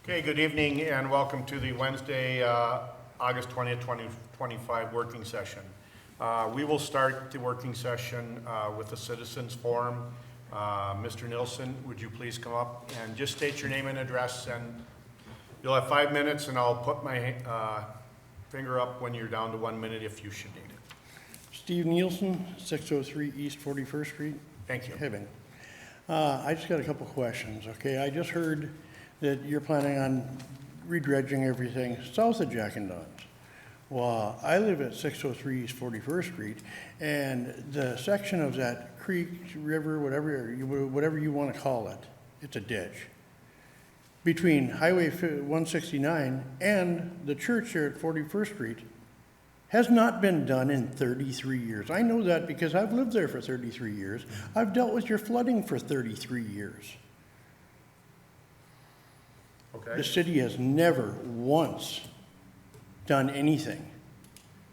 Okay, good evening and welcome to the Wednesday, August 20th, 2025 working session. We will start the working session with the citizens forum. Mr. Nilsson, would you please come up and just state your name and address, and you'll have 5 minutes, and I'll put my finger up when you're down to 1 minute if you should need it. Steve Nielsen, 603 East 41st Street. Thank you. Hibbing. I just got a couple questions, okay? I just heard that you're planning on redredging everything south of Jack and Don's. Well, I live at 603 East 41st Street, and the section of that creek, river, whatever you want to call it, it's a ditch. Between Highway 169 and the church here at 41st Street has not been done in 33 years. I know that because I've lived there for 33 years. I've dealt with your flooding for 33 years. Okay. The city has never once done anything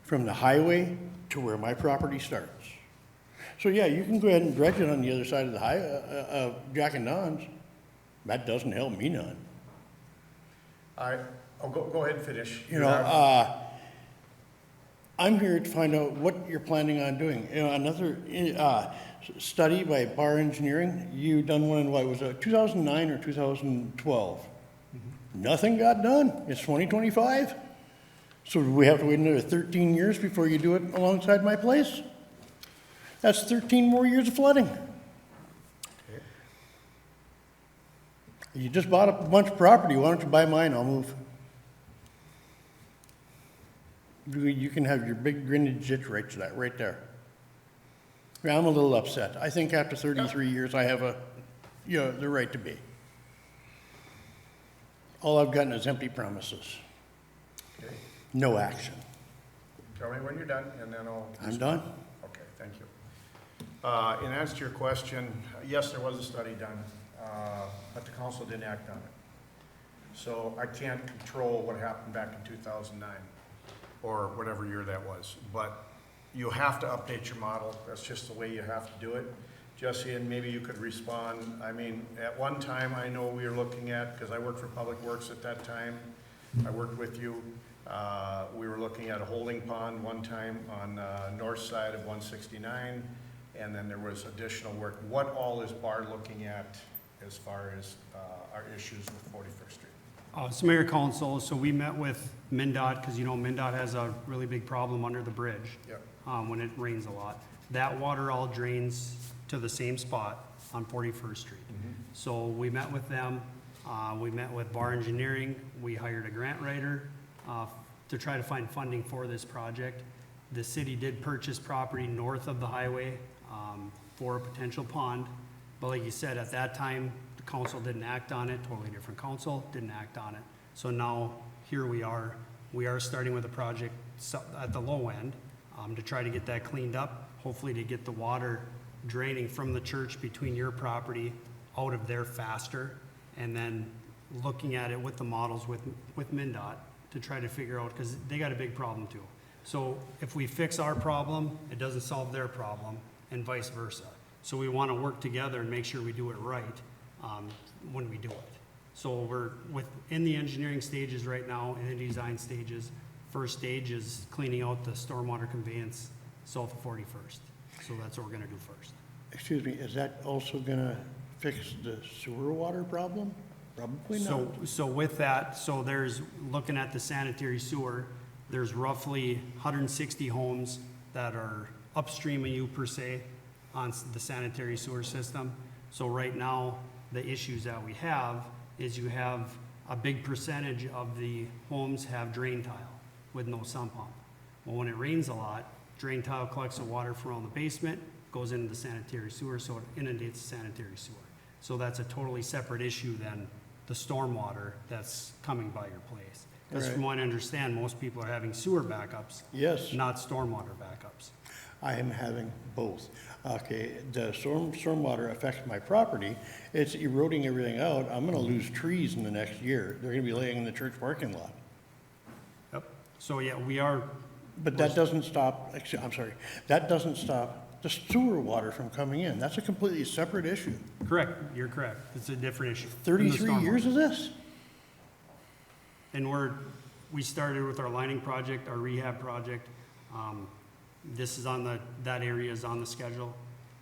from the highway to where my property starts. So yeah, you can go ahead and dredge it on the other side of the Jack and Don's. That doesn't help me none. Go ahead and finish. You know, I'm here to find out what you're planning on doing. You know, another study by Bar Engineering, you done one in what, was it 2009 or 2012? Nothing got done. It's 2025. So do we have to wait another 13 years before you do it alongside my place? That's 13 more years of flooding. Okay. You just bought a bunch of property. Why don't you buy mine? I'll move. You can have your big grinning ditch right there. Yeah, I'm a little upset. I think after 33 years, I have the right to be. All I've gotten is empty promises. Okay. No action. Tell me when you're done, and then I'll... I'm done. Okay, thank you. In answer to your question, yes, there was a study done, but the council didn't act on it. So I can't control what happened back in 2009, or whatever year that was. But you have to update your model. That's just the way you have to do it. Jesse, and maybe you could respond. I mean, at one time, I know we were looking at, because I worked for Public Works at that time, I worked with you. We were looking at a holding pond one time on north side of 169, and then there was additional work. What all is BAR looking at as far as our issues with 41st Street? So Mayor Council, so we met with MnDOT, because you know MnDOT has a really big problem under the bridge. Yep. When it rains a lot. That water all drains to the same spot on 41st Street. So we met with them, we met with Bar Engineering, we hired a grant writer to try to find funding for this project. The city did purchase property north of the highway for a potential pond, but like you said, at that time, the council didn't act on it, totally different council, didn't act on it. So now, here we are starting with a project at the low end to try to get that cleaned up, hopefully to get the water draining from the church between your property out of there faster, and then looking at it with the models with MnDOT to try to figure out, because they got a big problem too. So if we fix our problem, it doesn't solve their problem, and vice versa. So we want to work together and make sure we do it right when we do it. So we're in the engineering stages right now, in the design stages. First stage is cleaning out the stormwater conveyance south of 41st. So that's what we're gonna do first. Excuse me, is that also gonna fix the sewer water problem? Probably not. So with that, so there's, looking at the sanitary sewer, there's roughly 160 homes that are upstream of you per se on the sanitary sewer system. So right now, the issues that we have is you have a big percentage of the homes have drain tile with no sump pump. Well, when it rains a lot, drain tile collects the water from around the basement, goes into the sanitary sewer, so it inundates the sanitary sewer. So that's a totally separate issue than the stormwater that's coming by your place. Because Right. from what I understand, most people are having sewer backups, Yes, not stormwater backups. I am having both. Okay, the stormwater affects my property. It's eroding everything out. I'm gonna lose trees in the next year. They're gonna be laying in the church parking lot. Yep. So yeah, we are, But that doesn't stop, that doesn't stop the sewer water from coming in. That's a completely separate issue. correct, you're correct. It's a different issue. than the 33 stormwater. years of this? And we started with our lining project, our rehab project. This is that area is on the schedule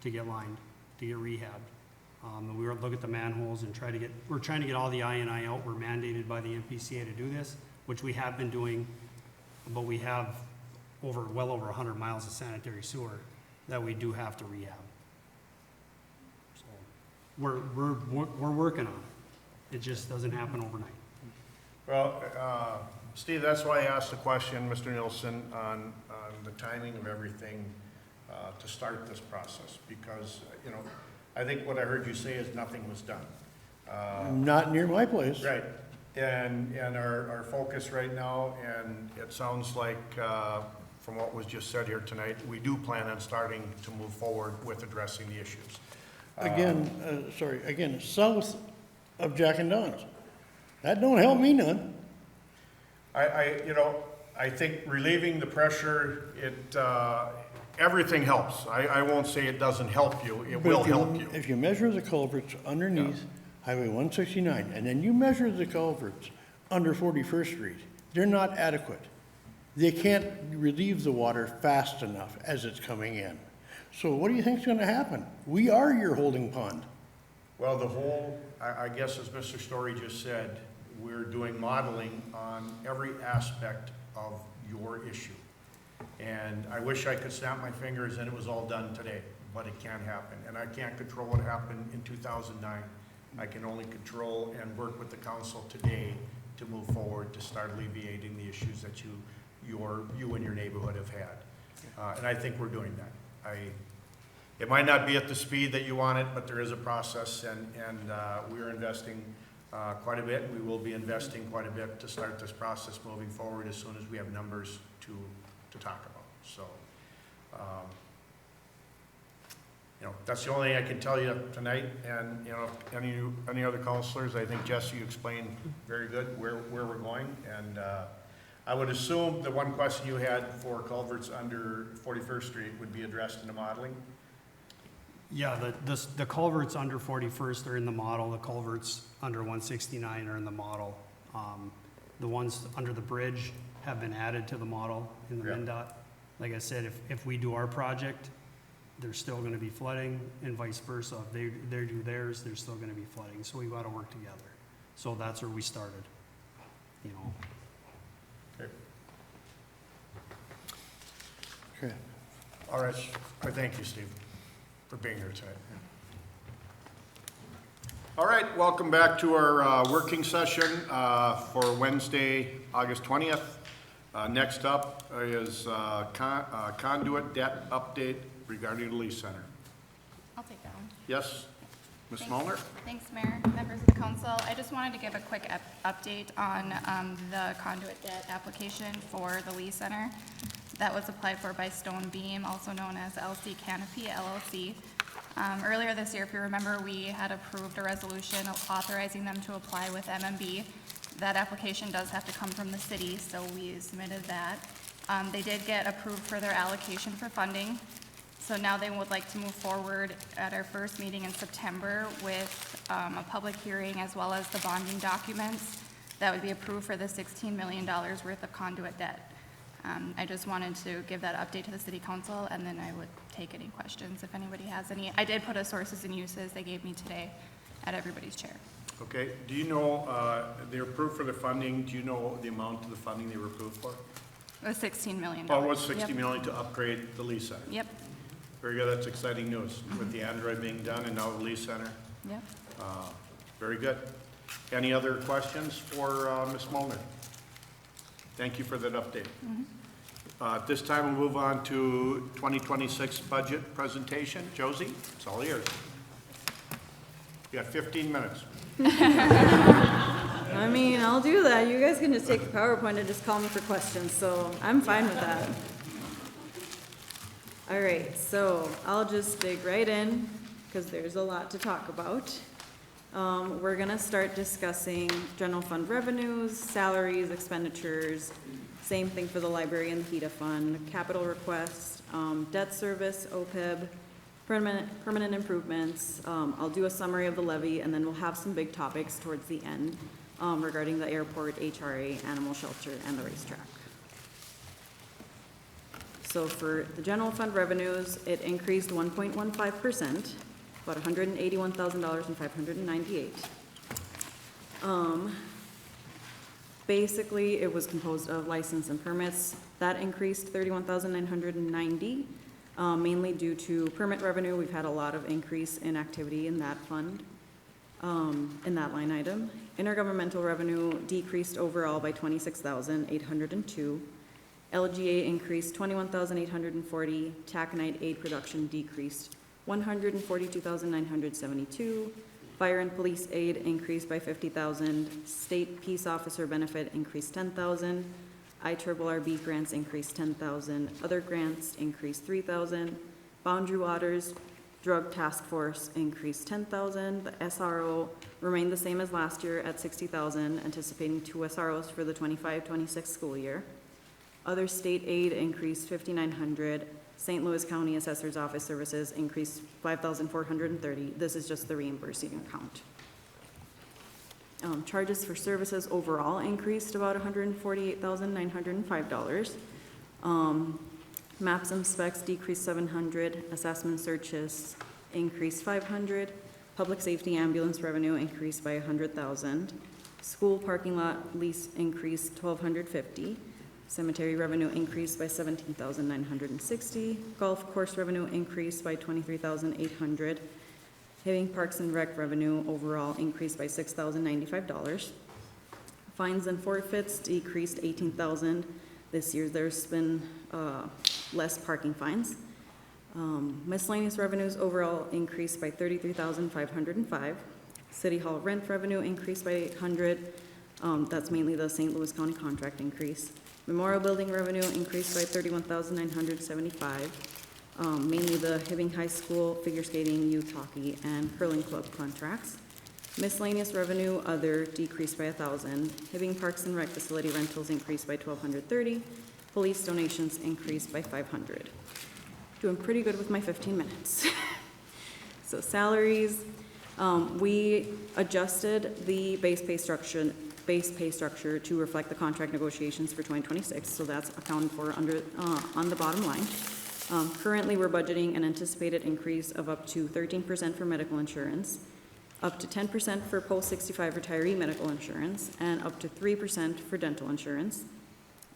to get lined, to get rehabbed. We were look at the manholes and we're trying to get all the I and I out. We're mandated by the MPCA to do this, which we have been doing, but we have well over 100 miles of sanitary sewer that we do have to rehab. So we're working on it. It just doesn't happen overnight. Well, Steve, that's why I asked the question, Mr. Nielsen, on the timing of everything to start this process, because, you know, I think what I heard you say is nothing was done. Not near my place. Right, and our focus right now, and it sounds like, from what was just said here tonight, we do plan on starting to move forward with addressing the issues. Again, south of Jack and Don's. That don't help me none. I think relieving the pressure, everything helps. I won't say it doesn't help you, it will help you. If you measure the culverts underneath Highway 169, and then you measure the culverts under 41st Street, they're not adequate. They can't relieve the water fast enough as it's coming in. So what do you think's gonna happen? We are your holding pond. Well, I guess as Mr. Story just said, we're doing modeling on every aspect of your issue. And I wish I could snap my fingers and it was all done today, but it can't happen. And I can't control what happened in 2009. I can only control and work with the council today to move forward, to start alleviating the issues that you and your neighborhood have had. And I think we're doing that. It might not be at the speed that you want it, but there is a process, and we're investing quite a bit. We will be investing quite a bit to start this process moving forward as soon as we have numbers to talk about. So, that's the only thing I can tell you tonight. And, any other counselors, I think, Jesse, you explained very good where we're going. And I would assume the one question you had for culverts under 41st Street would be addressed in the modeling. Yeah, the culverts under 41st are in the model, the culverts under 169 are in the model. The ones under the bridge have been added to the model in the Yeah. MnDOT. Like I said, if we do our project, there's still gonna be flooding, and vice versa. If they do theirs, there's still gonna be flooding, so we gotta work together. So that's where we started, Okay. Okay. All right. I thank you, Steve, for being here tonight. All right, welcome back to our working session for Wednesday, August 20th. Next up is conduit debt update regarding the Lease Center. I'll take that one. Yes, Ms. Thanks. Mulner? Thanks, Mayor, members of the council. I just wanted to give a quick update on the conduit debt application for the Lee Center that was applied for by Stone Beam, also known as LC Canopy LLC. Earlier this year, if you remember, we had approved a resolution authorizing them to apply with MMB. That application does have to come from the city, so we submitted that. They did get approved for their allocation for funding. So now they would like to move forward at our first meeting in September with a public hearing as well as the bonding documents that would be approved for the $16 million worth of conduit debt. I just wanted to give that update to the city council, and then I would take any questions if anybody has any. I did put a sources and uses they gave me today at everybody's chair. Okay, do you know, they're approved for the funding, do you know the amount of the funding they were approved for? It was $16 million. Oh, it was $60 Yep. million to upgrade the Lease Center. Yep, Very good, that's exciting news, with the Android being done and now the Lease Center. yep. Very good. Any other questions for Ms. Mulner? Thank you for that update. At this time, we'll move on to 2026 budget presentation. Josie, it's all yours. You got 15 minutes. I mean, I'll do that. You guys can just take the PowerPoint and just call me for questions, so I'm fine with that. All right, so I'll just dig right in, because there's a lot to talk about. We're gonna start discussing general fund revenues, salaries, expenditures, same thing for the library and the HEDA fund, capital requests, debt service, OPEB, permanent improvements. I'll do a summary of the levy, and then we'll have some big topics towards the end. regarding the airport, HRA, animal shelter, and the racetrack. So for the general fund revenues, it increased 1.15%, about $181,598. Basically, it was composed of license and permits. That increased 31,990, mainly due to permit revenue. We've had a lot of increase in activity in that fund, in that line item. Intergovernmental revenue decreased overall by 26,802. LGA increased 21,840. Taconite aid production decreased 142,972. Fire and police aid increased by 50,000. State peace officer benefit increased 10,000. IRRB grants increased 10,000. Other grants increased 3,000. Boundary Waters Drug Task Force increased 10,000. The SRO remained the same as last year at 60,000, anticipating 2 SROs for the 25-26 school year. Other state aid increased 5,900. St. Louis County Assessor's Office services increased 5,430. This is just the reimbursing account. Charges for services overall increased about $148,905. Maps and specs decreased 700. Assessment searches increased 500. Public safety ambulance revenue increased by 100,000. School parking lot lease increased 1,250. Cemetery revenue increased by 17,960. Golf course revenue increased by 23,800. Hibbing Parks and Rec revenue overall increased by $6,095. Fines and forfeits decreased 18,000. This year there's been less parking fines. Miscellaneous revenues overall increased by 33,505. City Hall rent revenue increased by 800. That's mainly the St. Louis County contract increase. Memorial building revenue increased by 31,975. Mainly the Hibbing High School figure skating, youth hockey, and curling club contracts. Miscellaneous revenue other decreased by 1,000. Hibbing Parks and Rec facility rentals increased by 1,230. Police donations increased by 500. Doing pretty good with my 15 minutes. So salaries, we adjusted the base pay structure to reflect the contract negotiations for 2026, so that's accounted for under on the bottom line. Currently, we're budgeting an anticipated increase of up to 13% for medical insurance, up to 10% for post-65 retiree medical insurance, and up to 3% for dental insurance.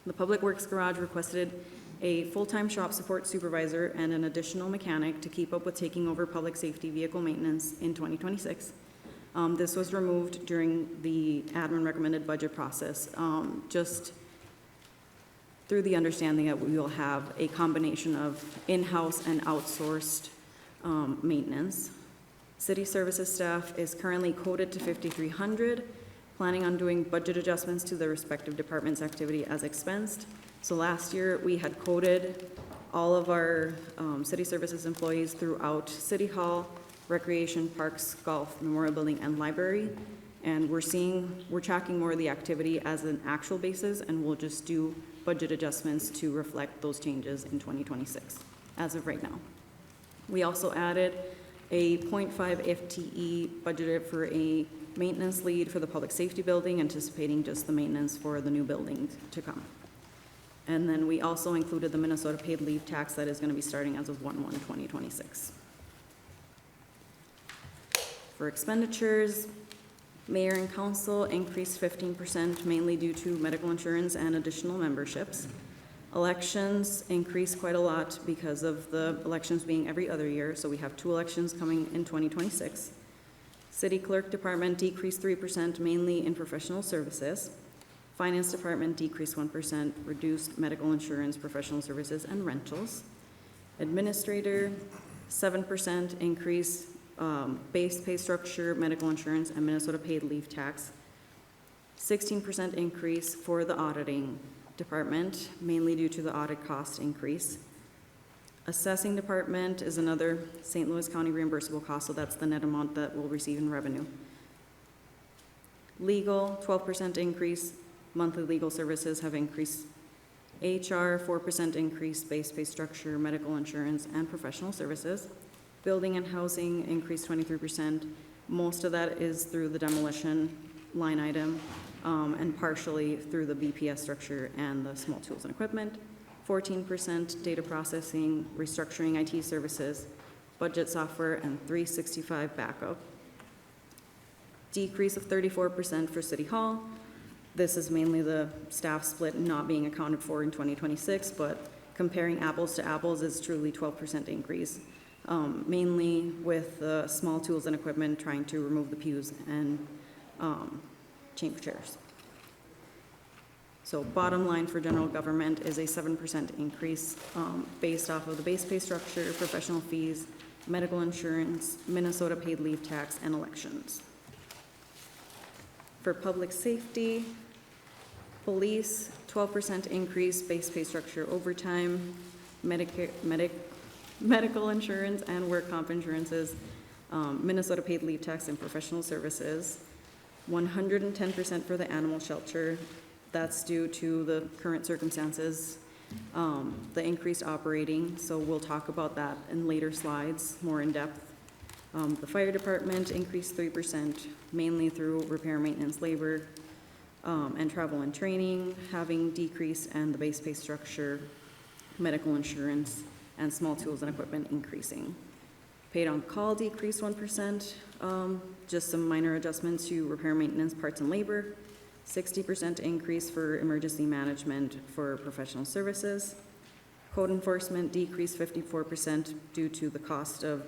The Public Works Garage requested a full-time shop support supervisor and an additional mechanic to keep up with taking over public safety vehicle maintenance in 2026. This was removed during the admin recommended budget process, just through the understanding that we will have a combination of in-house and outsourced maintenance. City services staff is currently coded to 5,300, planning on doing budget adjustments to the respective department's activity as expensed. So last year, we had coded all of our city services employees throughout City Hall, Recreation, Parks, Golf, Memorial Building, and Library. And we're tracking more of the activity as an actual basis, and we'll just do budget adjustments to reflect those changes in 2026, as of right now. We also added a 0.5 FTE budgeted for a maintenance lead for the public safety building, anticipating just the maintenance for the new building to come. And then we also included the Minnesota paid leave tax that is going to be starting as of 1/1/2026. For expenditures, mayor and council increased 15%, mainly due to medical insurance and additional memberships. Elections increased quite a lot because of the elections being every other year, so we have 2 elections coming in 2026. City clerk department decreased 3%, mainly in professional services. Finance department decreased 1%, reduced medical insurance, professional services, and rentals. Administrator, 7% increase, base pay structure, medical insurance, and Minnesota paid leave tax. 16% increase for the auditing department, mainly due to the audit cost increase. Assessing department is another St. Louis County reimbursable cost, so that's the net amount that we'll receive in revenue. Legal, 12% increase. Monthly legal services have increased. HR, 4% increase, base pay structure, medical insurance, and professional services. Building and housing increased 23%. Most of that is through the demolition line item, and partially through the BPS structure and the small tools and equipment. 14% data processing, restructuring IT services, budget software, and 365 backup. Decrease of 34% for City Hall. This is mainly the staff split not being accounted for in 2026, but comparing apples to apples is truly 12% increase. Mainly with the small tools and equipment trying to remove the pews and chamber chairs. So bottom line for general government is a 7% increase based off of the base pay structure, professional fees, medical insurance, Minnesota paid leave tax, and elections. For public safety, police, 12% increase, base pay structure, overtime, medical insurance, and work comp insurances, Minnesota paid leave tax, and professional services. 110% for the animal shelter. That's due to the current circumstances, the increased operating, so we'll talk about that in later slides, more in depth. The fire department increased 3%, mainly through repair, maintenance, labor, and travel and training, having decreased, and the base pay structure, medical insurance, and small tools and equipment increasing. Paid on call decreased 1%, just some minor adjustments to repair, maintenance, parts, and labor. 60% increase for emergency management for professional services. Code enforcement decreased 54% due to the cost of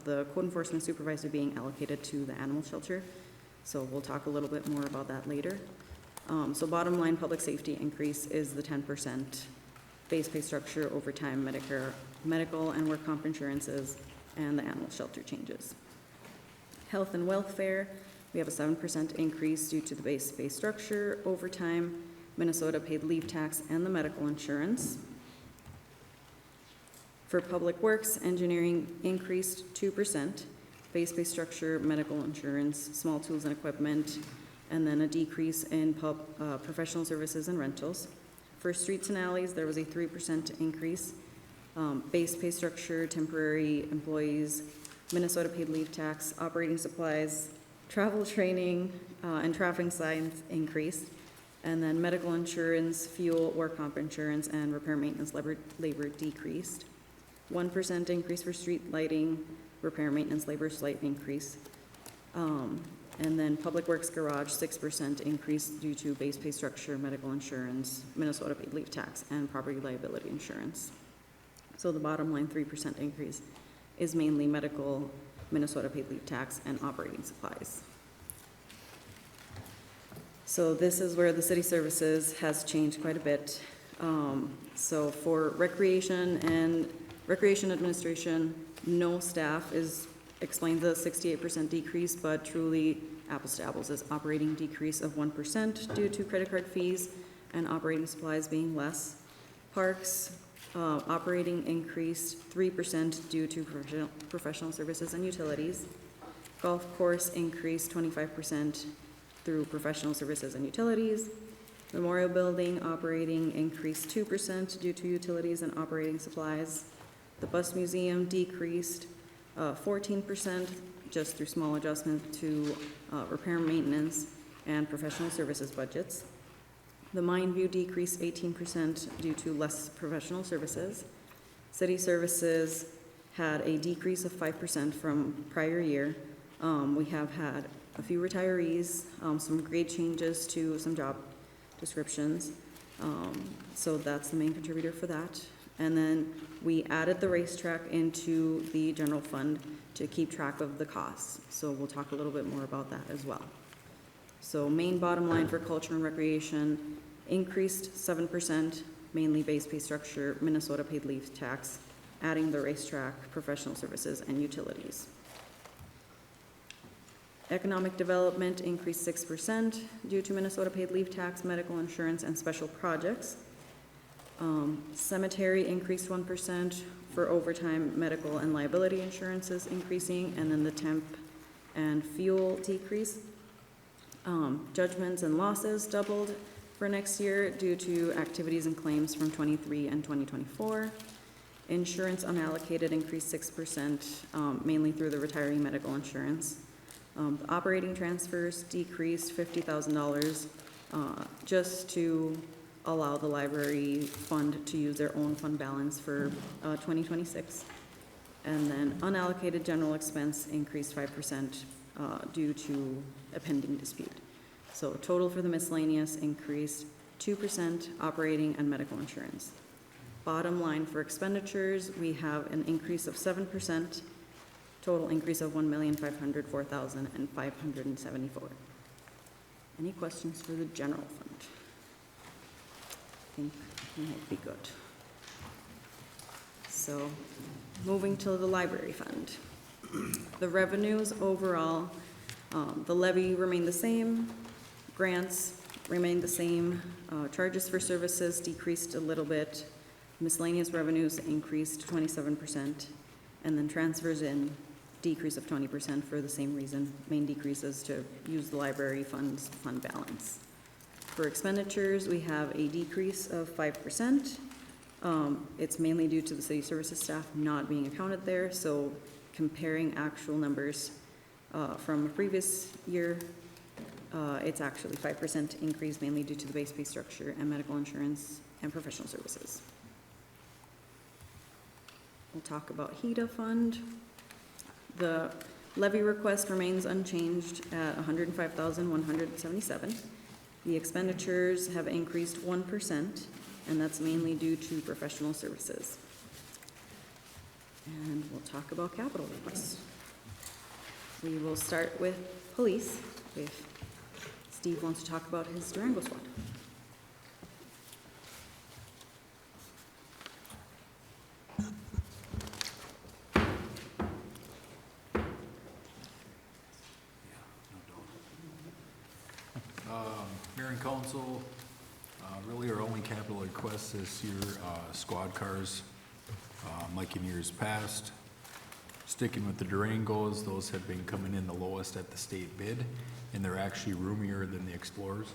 the code enforcement supervisor being allocated to the animal shelter. So we'll talk a little bit more about that later. So bottom line, public safety increase is the 10% base pay structure, overtime, Medicare, medical and work comp insurances, and the animal shelter changes. Health and welfare, we have a 7% increase due to the base pay structure, overtime, Minnesota paid leave tax, and the medical insurance. For public works, engineering increased 2%, base pay structure, medical insurance, small tools and equipment, and then a decrease in professional services and rentals. For streets and alleys, there was a 3% increase. Base pay structure, temporary employees, Minnesota paid leave tax, operating supplies, travel training, and traffic signs increased. And then medical insurance, fuel, work comp insurance, and repair maintenance labor decreased. 1% increase for street lighting, repair maintenance labor, slight increase. And then public works garage, 6% increase due to base pay structure, medical insurance, Minnesota paid leave tax, and property liability insurance. So the bottom line 3% increase is mainly medical, Minnesota paid leave tax, and operating supplies. So this is where the city services has changed quite a bit. So for recreation and recreation administration, no staff explains the 68% decrease, but truly apples to apples is operating decrease of 1% due to credit card fees and operating supplies being less. Parks, operating increased 3% due to professional services and utilities. Golf course increased 25% through professional services and utilities. Memorial building operating increased 2% due to utilities and operating supplies. The bus museum decreased 14% just through small adjustment to repair, maintenance, and professional services budgets. The Mind View decreased 18% due to less professional services. City services had a decrease of 5% from prior year. We have had a few retirees, some grade changes to some job descriptions. So that's the main contributor for that. And then we added the racetrack into the general fund to keep track of the costs. So we'll talk a little bit more about that as well. So main bottom line for culture and recreation increased 7%, mainly base pay structure, Minnesota paid leave tax, adding the racetrack, professional services, and utilities. Economic development increased 6% due to Minnesota paid leave tax, medical insurance, and special projects. Cemetery increased 1% for overtime, medical, and liability insurances increasing, and then the temp and fuel decrease. Judgments and losses doubled for next year due to activities and claims from 23 and 2024. Insurance unallocated increased 6%, mainly through the retiree medical insurance. The operating transfers decreased $50,000, just to allow the library fund to use their own fund balance for 2026. And then unallocated general expense increased 5% due to a pending dispute. So total for the miscellaneous increased 2% operating and medical insurance. Bottom line for expenditures, we have an increase of 7%, total increase of $1,504,574. Any questions for the general fund? I think it might be good. So, moving to the library fund. The revenues overall, the levy remained the same, grants remained the same, charges for services decreased a little bit, miscellaneous revenues increased 27%, and then transfers in decrease of 20% for the same reason, main decreases to use the library fund's fund balance. For expenditures, we have a decrease of 5%. It's mainly due to the city services staff not being accounted there, so comparing actual numbers from a previous year, it's actually 5% increase, mainly due to the base pay structure and medical insurance and professional services. We'll talk about HEDA fund. The levy request remains unchanged at $105,177. The expenditures have increased 1%, and that's mainly due to professional services. And we'll talk about capital requests. We will start with police, if Steve wants to talk about his Durango squad. Mayor and council, really our only capital request this year, squad cars, like in years past. Sticking with the Durangos, those have been coming in the lowest at the state bid, and they're actually roomier than the Explorers.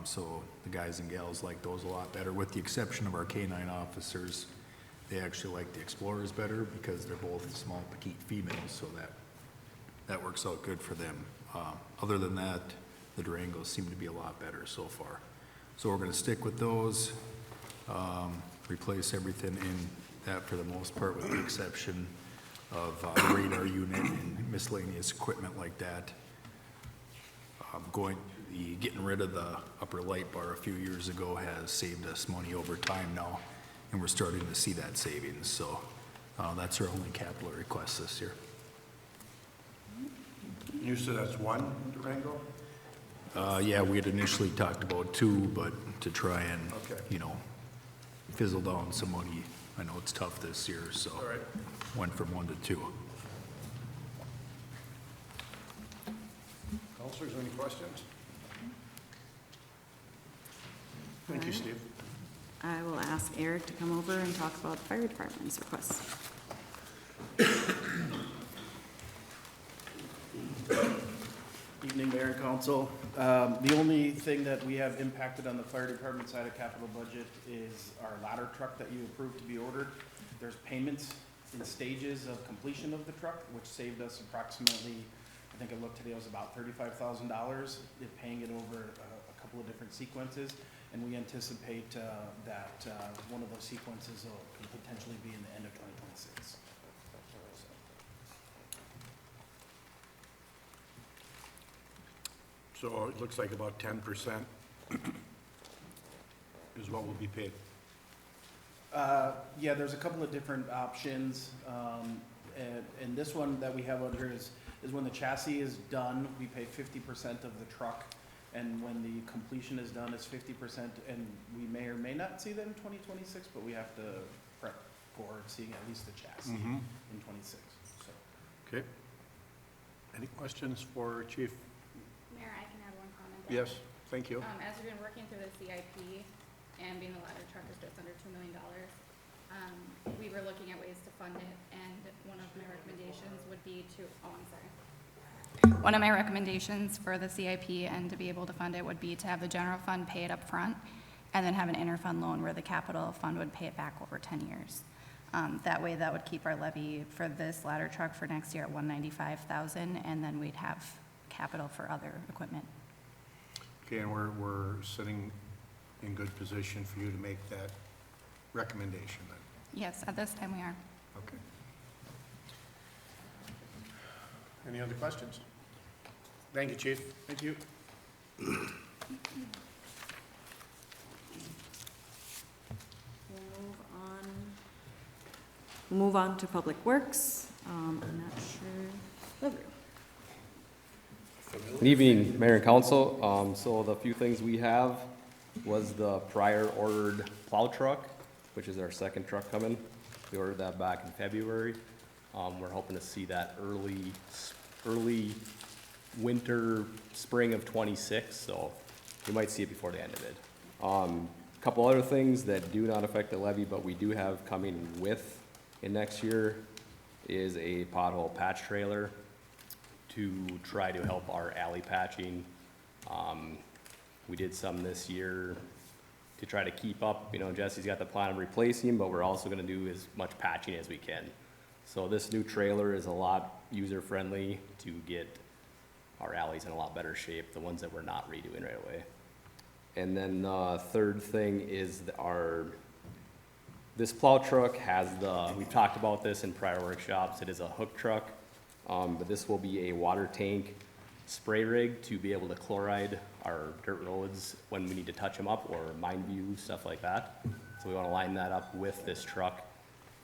So the guys and gals like those a lot better, with the exception of our K-9 officers. They actually like the Explorers better because they're both small, petite females, so that works out good for them. Other than that, the Durangos seem to be a lot better so far. So we're gonna stick with those, replace everything in that for the most part, with the exception of the radar unit and miscellaneous equipment like that. Getting rid of the upper light bar a few years ago has saved us money over time now, and we're starting to see that savings. So that's our only capital request this year. You said that's one Durango? Yeah, we had initially talked about two, but to try and, Okay. fizzle down some money. I know it's tough this year, so All right. went from 1 to 2. Counselors, any questions? Thank you, Steve. I will ask Eric to come over and talk about the fire department's requests. Evening, Mayor and Council. The only thing that we have impacted on the fire department side of capital budget is our ladder truck that you approved to be ordered. There's payments in stages of completion of the truck, which saved us approximately, I think I looked today, it was about $35,000, paying it over a couple of different sequences. And we anticipate that one of those sequences could potentially be in the end of 2026. So it looks like about 10% is what will be paid. Yeah, there's a couple of different options, and this one that we have out here is when the chassis is done, we pay 50% of the truck, and when the completion is done, it's 50%, and we may or may not see that in 2026, but we have to prep for seeing at least the chassis in 26, so. Okay. Any questions for Chief? Mayor, I can add one comment. Yes, thank you. As we've been working through the CIP and being the ladder truck is just under $2 million, we were looking at ways to fund it, and one of my recommendations would be to, one of my recommendations for the CIP and to be able to fund it would be to have the general fund pay it up front and then have an interfund loan where the capital fund would pay it back over 10 years. That way, that would keep our levy for this ladder truck for next year at 195,000, and then we'd have capital for other equipment. Okay, and we're sitting in good position for you to make that recommendation then? Yes, at this time we are. Okay. Any other questions? Thank you, Chief. Thank you. We'll move on to Public Works. I'm not sure. Lovely. Good evening, Mayor and Council. So the few things we have was the prior ordered plow truck, which is our second truck coming. We ordered that back in February. We're hoping to see that early winter, spring of '26, so we might see it before the end of it. Couple other things that do not affect the levy, but we do have coming with in next year is a pothole patch trailer to try to help our alley patching. We did some this year to try to keep up. You know, Jesse's got the plan of replacing, but we're also gonna do as much patching as we can. So this new trailer is a lot user-friendly to get our alleys in a lot better shape, the ones that we're not redoing right away. And then third thing is this plow truck has we've talked about this in prior workshops, it is a hook truck, but this will be a water tank spray rig to be able to chloride our dirt roads when we need to touch them up, or mine view, stuff like that. So we wanna line that up with this truck,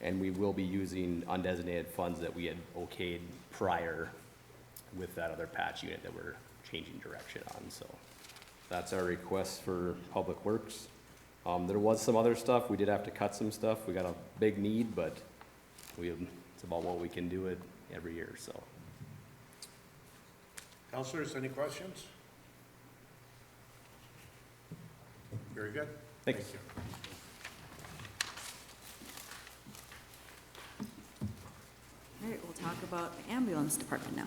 and we will be using undesignated funds that we had okayed prior with that other patch unit that we're changing direction on, so. That's our request for Public Works. There was some other stuff, we did have to cut some stuff, we got a big need, but it's about what we can do it every year, so. Counselors, any questions? Very good. Thanks. Thank you. All right, we'll talk about the ambulance department now.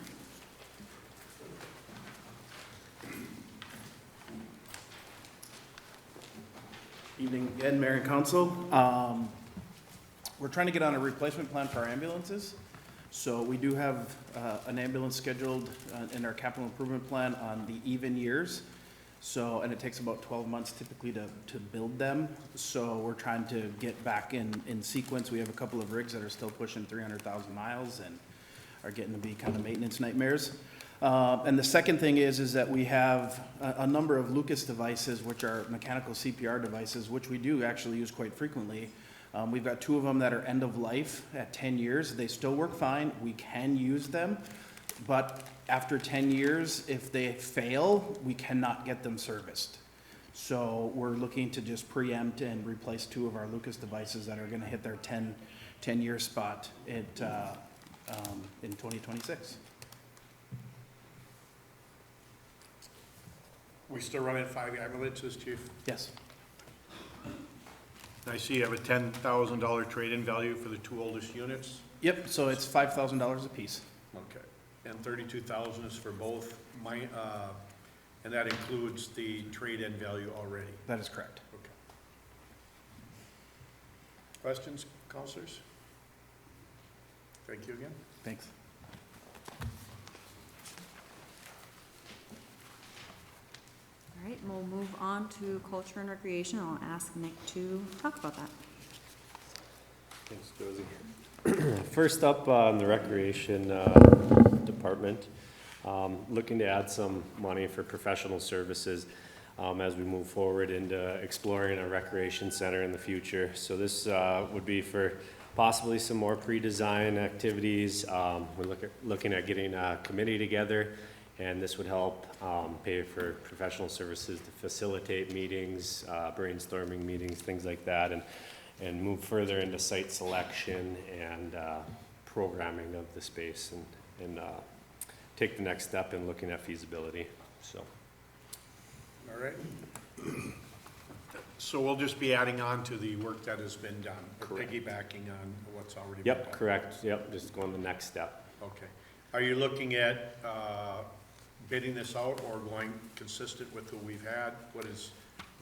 Evening again, Mayor and Council. We're trying to get on a replacement plan for our ambulances. So we do have an ambulance scheduled in our capital improvement plan on the even years. So, and it takes about 12 months typically to build them. So we're trying to get back in sequence. We have a couple of rigs that are still pushing 300,000 miles and are getting to be kind of maintenance nightmares. And the second thing is that we have a number of Lucas devices, which are mechanical CPR devices, which we do actually use quite frequently. We've got 2 of them that are end of life at 10 years. They still work fine. We can use them. But after 10 years, if they fail, we cannot get them serviced. So we're looking to just preempt and replace 2 of our Lucas devices that are gonna hit their 10-year spot in 2026. We still running 5 ambulances, Chief? Yes. I see you have a $10,000 trade-in value for the 2 oldest units. Yep, so it's $5,000 apiece. Okay. And 32,000 is for both, and that includes the trade-in value already. That is correct. Okay. Questions, counselors? Thank you again. Thanks. All right, we'll move on to culture and recreation. I'll ask Nick to talk about that. Thanks, Josie. First up, on the recreation department, looking to add some money for professional services as we move forward into exploring a recreation center in the future. So this would be for possibly some more pre-design activities. We're looking at getting a committee together, and this would help pay for professional services to facilitate meetings, brainstorming meetings, things like that, and move further into site selection and programming of the space, and take the next step in looking at feasibility, so. All right. So we'll just be adding on to the work that has been done, or Correct. piggybacking on what's already been done? Yep, correct, yep, just going the next step. Okay. Are you looking at bidding this out or going consistent with what we've had?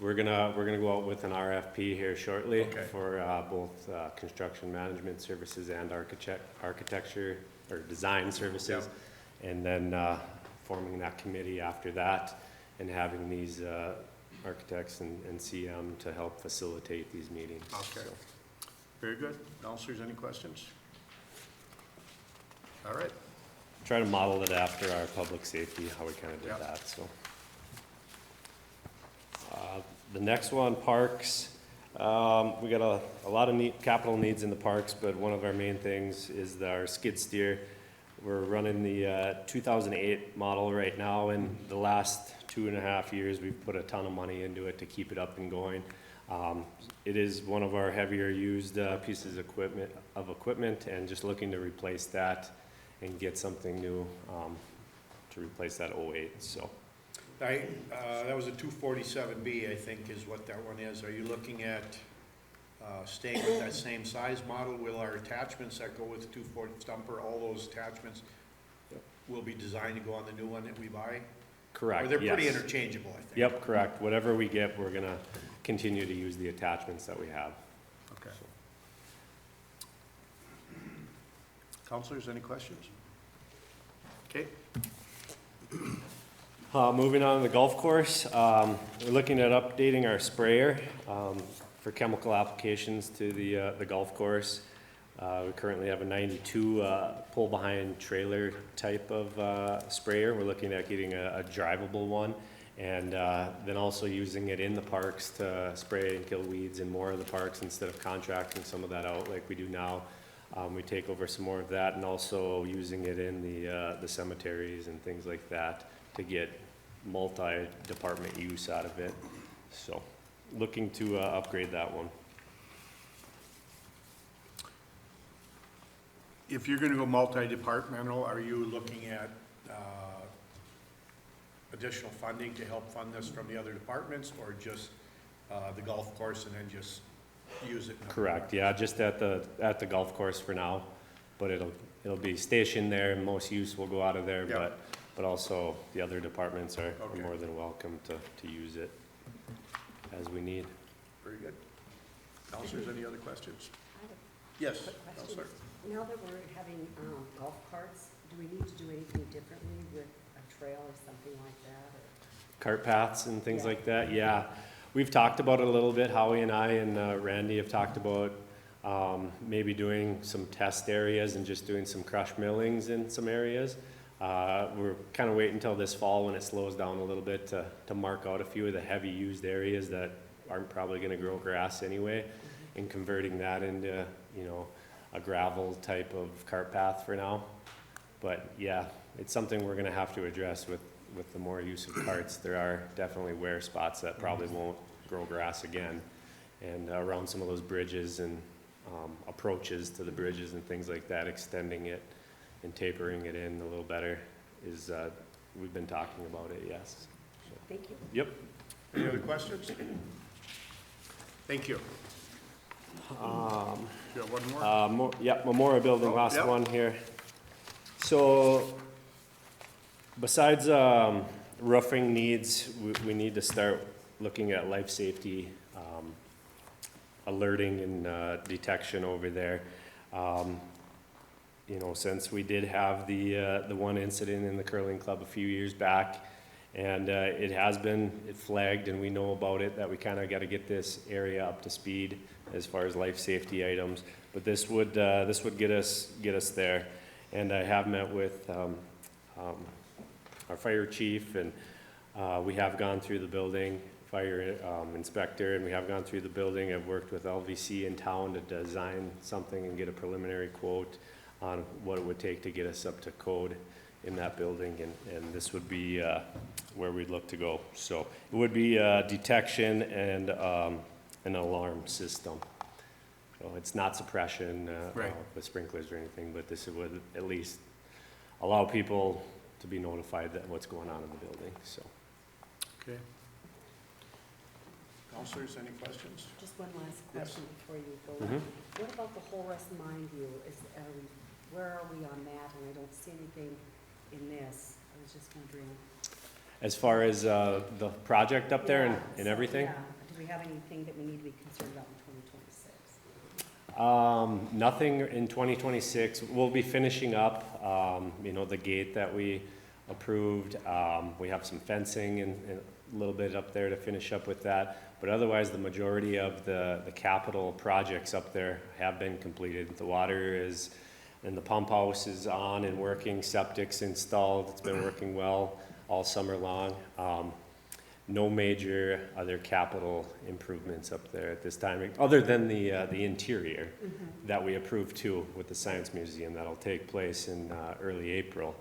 we're gonna go out with an RFP here shortly Okay. for, both, construction management services and architecture or design services. And then, forming that committee after that and having these, architects and CM to help facilitate these meetings. Okay. So. Very good. Counselors, any questions? All right. Try to model it after our public safety, how we kind of did Yep. that, so. The next one, parks. We got a lot of capital needs in the parks, but one of our main things is our skid steer. We're running the 2008 model right now, and the last 2.5 years, we've put a ton of money into it to keep it up and going. It is one of our heavier used pieces of equipment, and just looking to replace that and get something new to replace that 08, so. That was a 247B, I think, is what that one is. Are you looking at staying with that same size model? Will our attachments that go with 240 stumper, all those attachments will be designed to go on the new one that we buy? Correct, Or they're pretty yes. interchangeable, I think. Yep, correct. Whatever we get, we're gonna continue to use the attachments that we have. Okay. Counselors, any questions? Okay. Moving on to the golf course, we're looking at updating our sprayer for chemical applications to the golf course. We currently have a 92 pull-behind trailer type of sprayer. We're looking at getting a drivable one, and then also using it in the parks to spray and kill weeds in more of the parks instead of contracting some of that out like we do now. We take over some more of that, and also using it in the cemeteries and things like that to get multi-department use out of it. So, looking to upgrade that one. If you're gonna go multi-departmental, are you looking at additional funding to help fund this from the other departments, or just the golf course and then just use it? Correct, yeah, just at the golf course for now, but it'll be stationed there, and most use will go out of there, Yeah. but also the other departments are Okay. more than welcome to use it as we need. Very good. Counselors, any other questions? I have a Yes, quick question. Counselor. Now that we're having golf carts, do we need to do anything differently with a trail or something like that? Or? Cart paths and things Yeah. like that, yeah. We've talked about it a little bit, Howie and I and Randy have talked about maybe doing some test areas and just doing some crush millings in some areas. We're kind of waiting until this fall when it slows down a little bit to mark out a few of the heavy used areas that aren't probably gonna grow grass anyway, and converting that into, you know, a gravel type of cart path for now. But yeah, it's something we're gonna have to address with the more use of carts. There are definitely wear spots that probably won't grow grass again. And around some of those bridges and approaches to the bridges and things like that, extending it and tapering it in a little better is, we've been talking about it, yes. So, Thank you. yep. Any other questions? Thank you. You have one more? Yeah, Memorial Building, Oh, last yep. one here. So, besides roofing needs, we need to start looking at life safety alerting and detection over there. You know, since we did have the one incident in the curling club a few years back, and it flagged, and we know about it, that we kind of got to get this area up to speed as far as life safety items. But this would get us there. And I have met with our fire chief, and we have gone through the building, fire inspector, and we have gone through the building. I've worked with LVC in town to design something and get a preliminary quote on what it would take to get us up to code in that building, and this would be where we'd look to go. So it would be detection and an alarm system. So it's not suppression Right. with sprinklers or anything, but this would at least allow people to be notified that what's going on in the building, so. Okay. Counselors, any questions? Just one last Yes. question before you go. Mhm. What about the Horace Mind View? Where are we on that? And I don't see anything in this. I was just wondering. As far as the project up there Yeah, and so, everything? yeah. Do we have anything that we need to be concerned about in 2026? Nothing in 2026. We'll be finishing up, the gate that we approved. We have some fencing and a little bit up there to finish up with that. But otherwise, the majority of the capital projects up there have been completed. The water is, and the pump house is on and working, septic's installed. It's been working well all summer long. No major other capital improvements up there at this time, other than the interior that we approved too with the Science Museum. That'll take place in early April.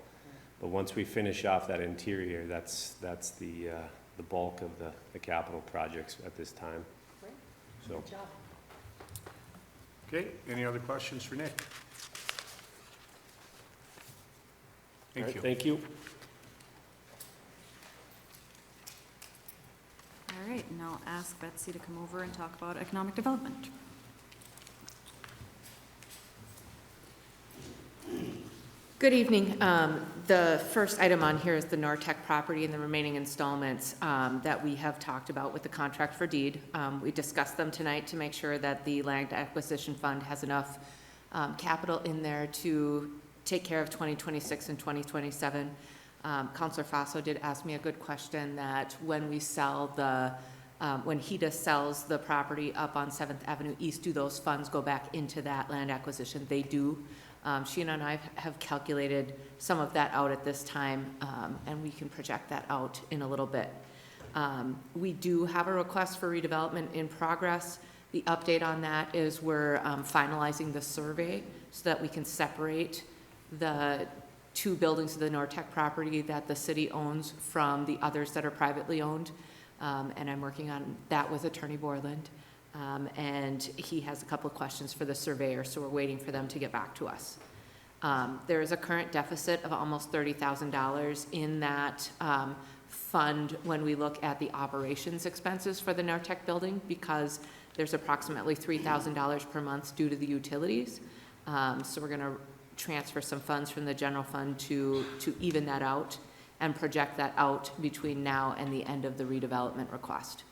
But once we finish off that interior, that's the bulk of the capital projects at this time. Great. So, Good job. Okay, any other questions for Nick? all Thank right, you. thank you. All right, and I'll ask Betsy to come over and talk about economic development. Good evening. The first item on here is the Nortec property and the remaining installments that we have talked about with the contract for deed. We discussed them tonight to make sure that the land acquisition fund has enough capital in there to take care of 2026 and 2027. Counselor Faso did ask me a good question that when we sell when HEDA sells the property up on 7th Avenue East, do those funds go back into that land acquisition? They do. Sheena and I have calculated some of that out at this time, and we can project that out in a little bit. We do have a request for redevelopment in progress. The update on that is we're finalizing the survey so that we can separate the two buildings of the Nortec property that the city owns from the others that are privately owned. And I'm working on that with Attorney Borland. And he has a couple of questions for the surveyor, so we're waiting for them to get back to us. There is a current deficit of almost $30,000 in that fund when we look at the operations expenses for the Nortec building, because there's approximately $3,000 per month due to the utilities. So we're gonna transfer some funds from the general fund to even that out and project that out between now and the end of the redevelopment request.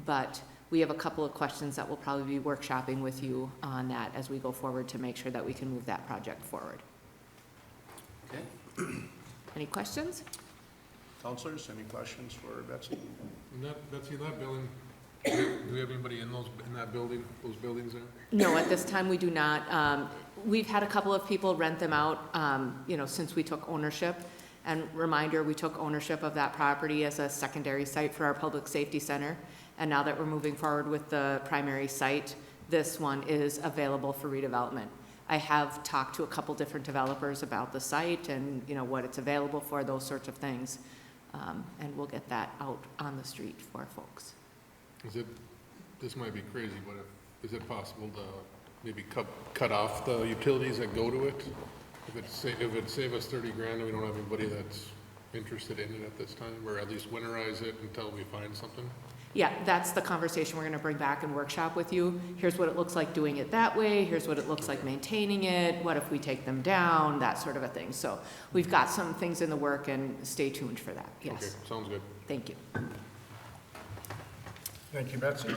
But we have a couple of questions that we'll probably be workshopping with you on that as we go forward to make sure that we can move that project forward. Okay. Any questions? Counselors, any questions for Betsy? Betsy, that building, do we have anybody in that building, those buildings there? No, at this time we do not. We've had a couple of people rent them out, since we took ownership. And reminder, we took ownership of that property as a secondary site for our public safety center. And now that we're moving forward with the primary site, this one is available for redevelopment. I have talked to a couple different developers about the site and, what it's available for, those sorts of things. And we'll get that out on the street for folks. This might be crazy, but is it possible to maybe cut off the utilities that go to it? If it'd save us 30 grand and we don't have anybody that's interested in it at this time, or at least winterize it until we find something? Yeah, that's the conversation we're gonna bring back and workshop with you. Here's what it looks like doing it that way, here's what it looks like maintaining it, what if we take them down, that sort of a thing. So we've got some things in the work and stay tuned for that, yes. Okay, sounds good. Thank you. Thank you, Betsy.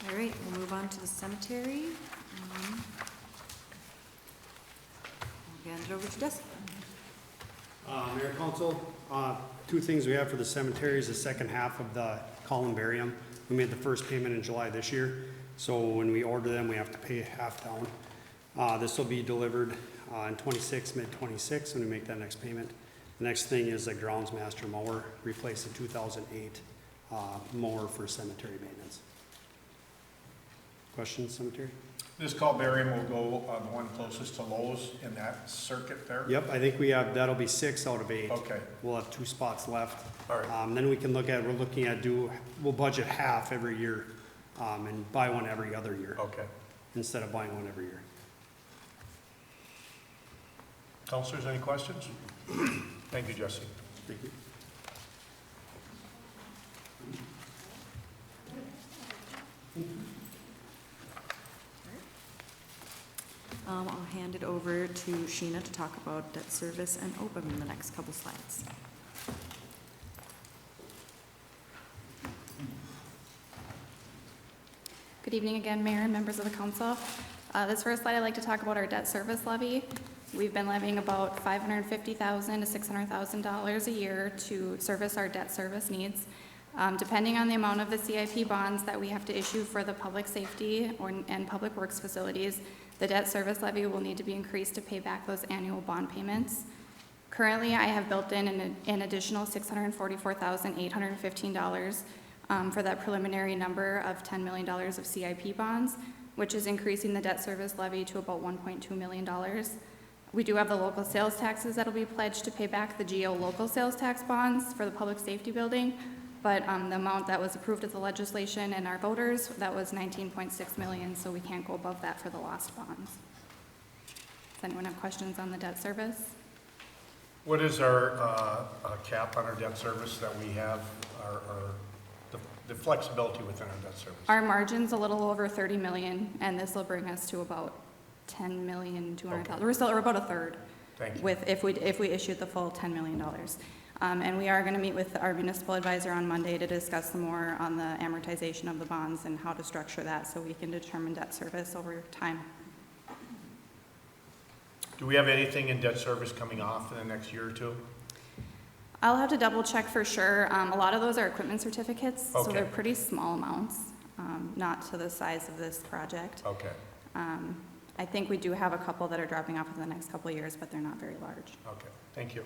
All right, we'll move on to the cemetery. I'll hand it over to Jessica. Mayor, Council, two things we have for the cemetery is the second half of the columbarium. We made the first payment in July this year, so when we order them, we have to pay half down. This will be delivered in mid-26, when we make that next payment. The next thing is a groundsmaster mower, replace the 2008 mower for cemetery maintenance. Questions, cemetery? This columbarium will go on the one closest to Lowe's in that circuit there? Yep, I think we have, that'll be 6 out of 8. Okay. We'll have 2 spots left. All right. Then we can look at, we'll budget half every year, and buy one every other year, Okay. instead of buying one every year. Counselors, any questions? Thank you, Jesse. Thank you. I'll hand it over to Sheena to talk about debt service and OPEB in the next couple slides. Good evening again, Mayor and members of the council. This first slide, I'd like to talk about our debt service levy. We've been levying about $550,000 to $600,000 a year to service our debt service needs. Depending on the amount of the CIP bonds that we have to issue for the public safety and public works facilities, the debt service levy will need to be increased to pay back those annual bond payments. Currently, I have built in an additional $644,815 for that preliminary number of $10 million of CIP bonds, which is increasing the debt service levy to about $1.2 million. We do have the local sales taxes that'll be pledged to pay back the GO local sales tax bonds for the public safety building, but the amount that was approved of the legislation and our voters, that was $19.6 million, so we can't go above that for the lost bonds. Does anyone have questions on the debt service? What is our cap on our debt service that we have, the flexibility within our debt service? Our margin's a little over 30 million, and this will bring us to about 10,200,000. Okay. We're about a third. Thank you. If we issued the full $10 million. And we are gonna meet with our municipal advisor on Monday to discuss more on the amortization of the bonds and how to structure that so we can determine debt service over time. Do we have anything in debt service coming off in the next year or two? I'll have to double check for sure. A lot of those are equipment certificates, so Okay. they're pretty small amounts, not to the size of this project. Okay, I think we do have a couple that are dropping off in the next couple of years, but they're not very large. okay, thank you.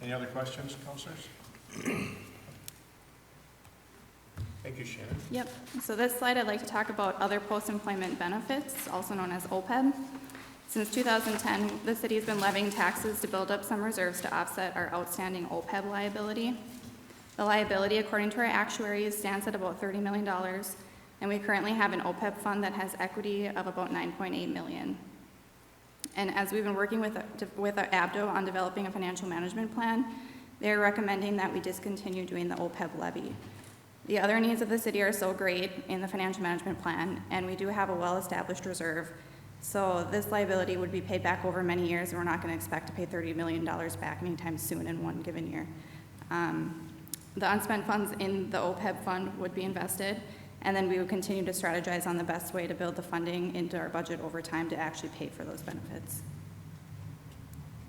Any other questions, councilors? Thank you, Shannon. Yep, so this slide, I'd like to talk about other post-employment benefits, also known as OPEB. Since 2010, the city has been levying taxes to build up some reserves to offset our outstanding OPEB liability. The liability, according to our actuaries, stands at about $30 million, and we currently have an OPEB fund that has equity of about $9.8 million. And as we've been working with ABDO on developing a financial management plan, they're recommending that we discontinue doing the OPEB levy. The other needs of the city are so great in the financial management plan, and we do have a well-established reserve. So this liability would be paid back over many years, and we're not gonna expect to pay $30 million back anytime soon in one given year. The unspent funds in the OPEB fund would be invested, and then we would continue to strategize on the best way to build the funding into our budget over time to actually pay for those benefits.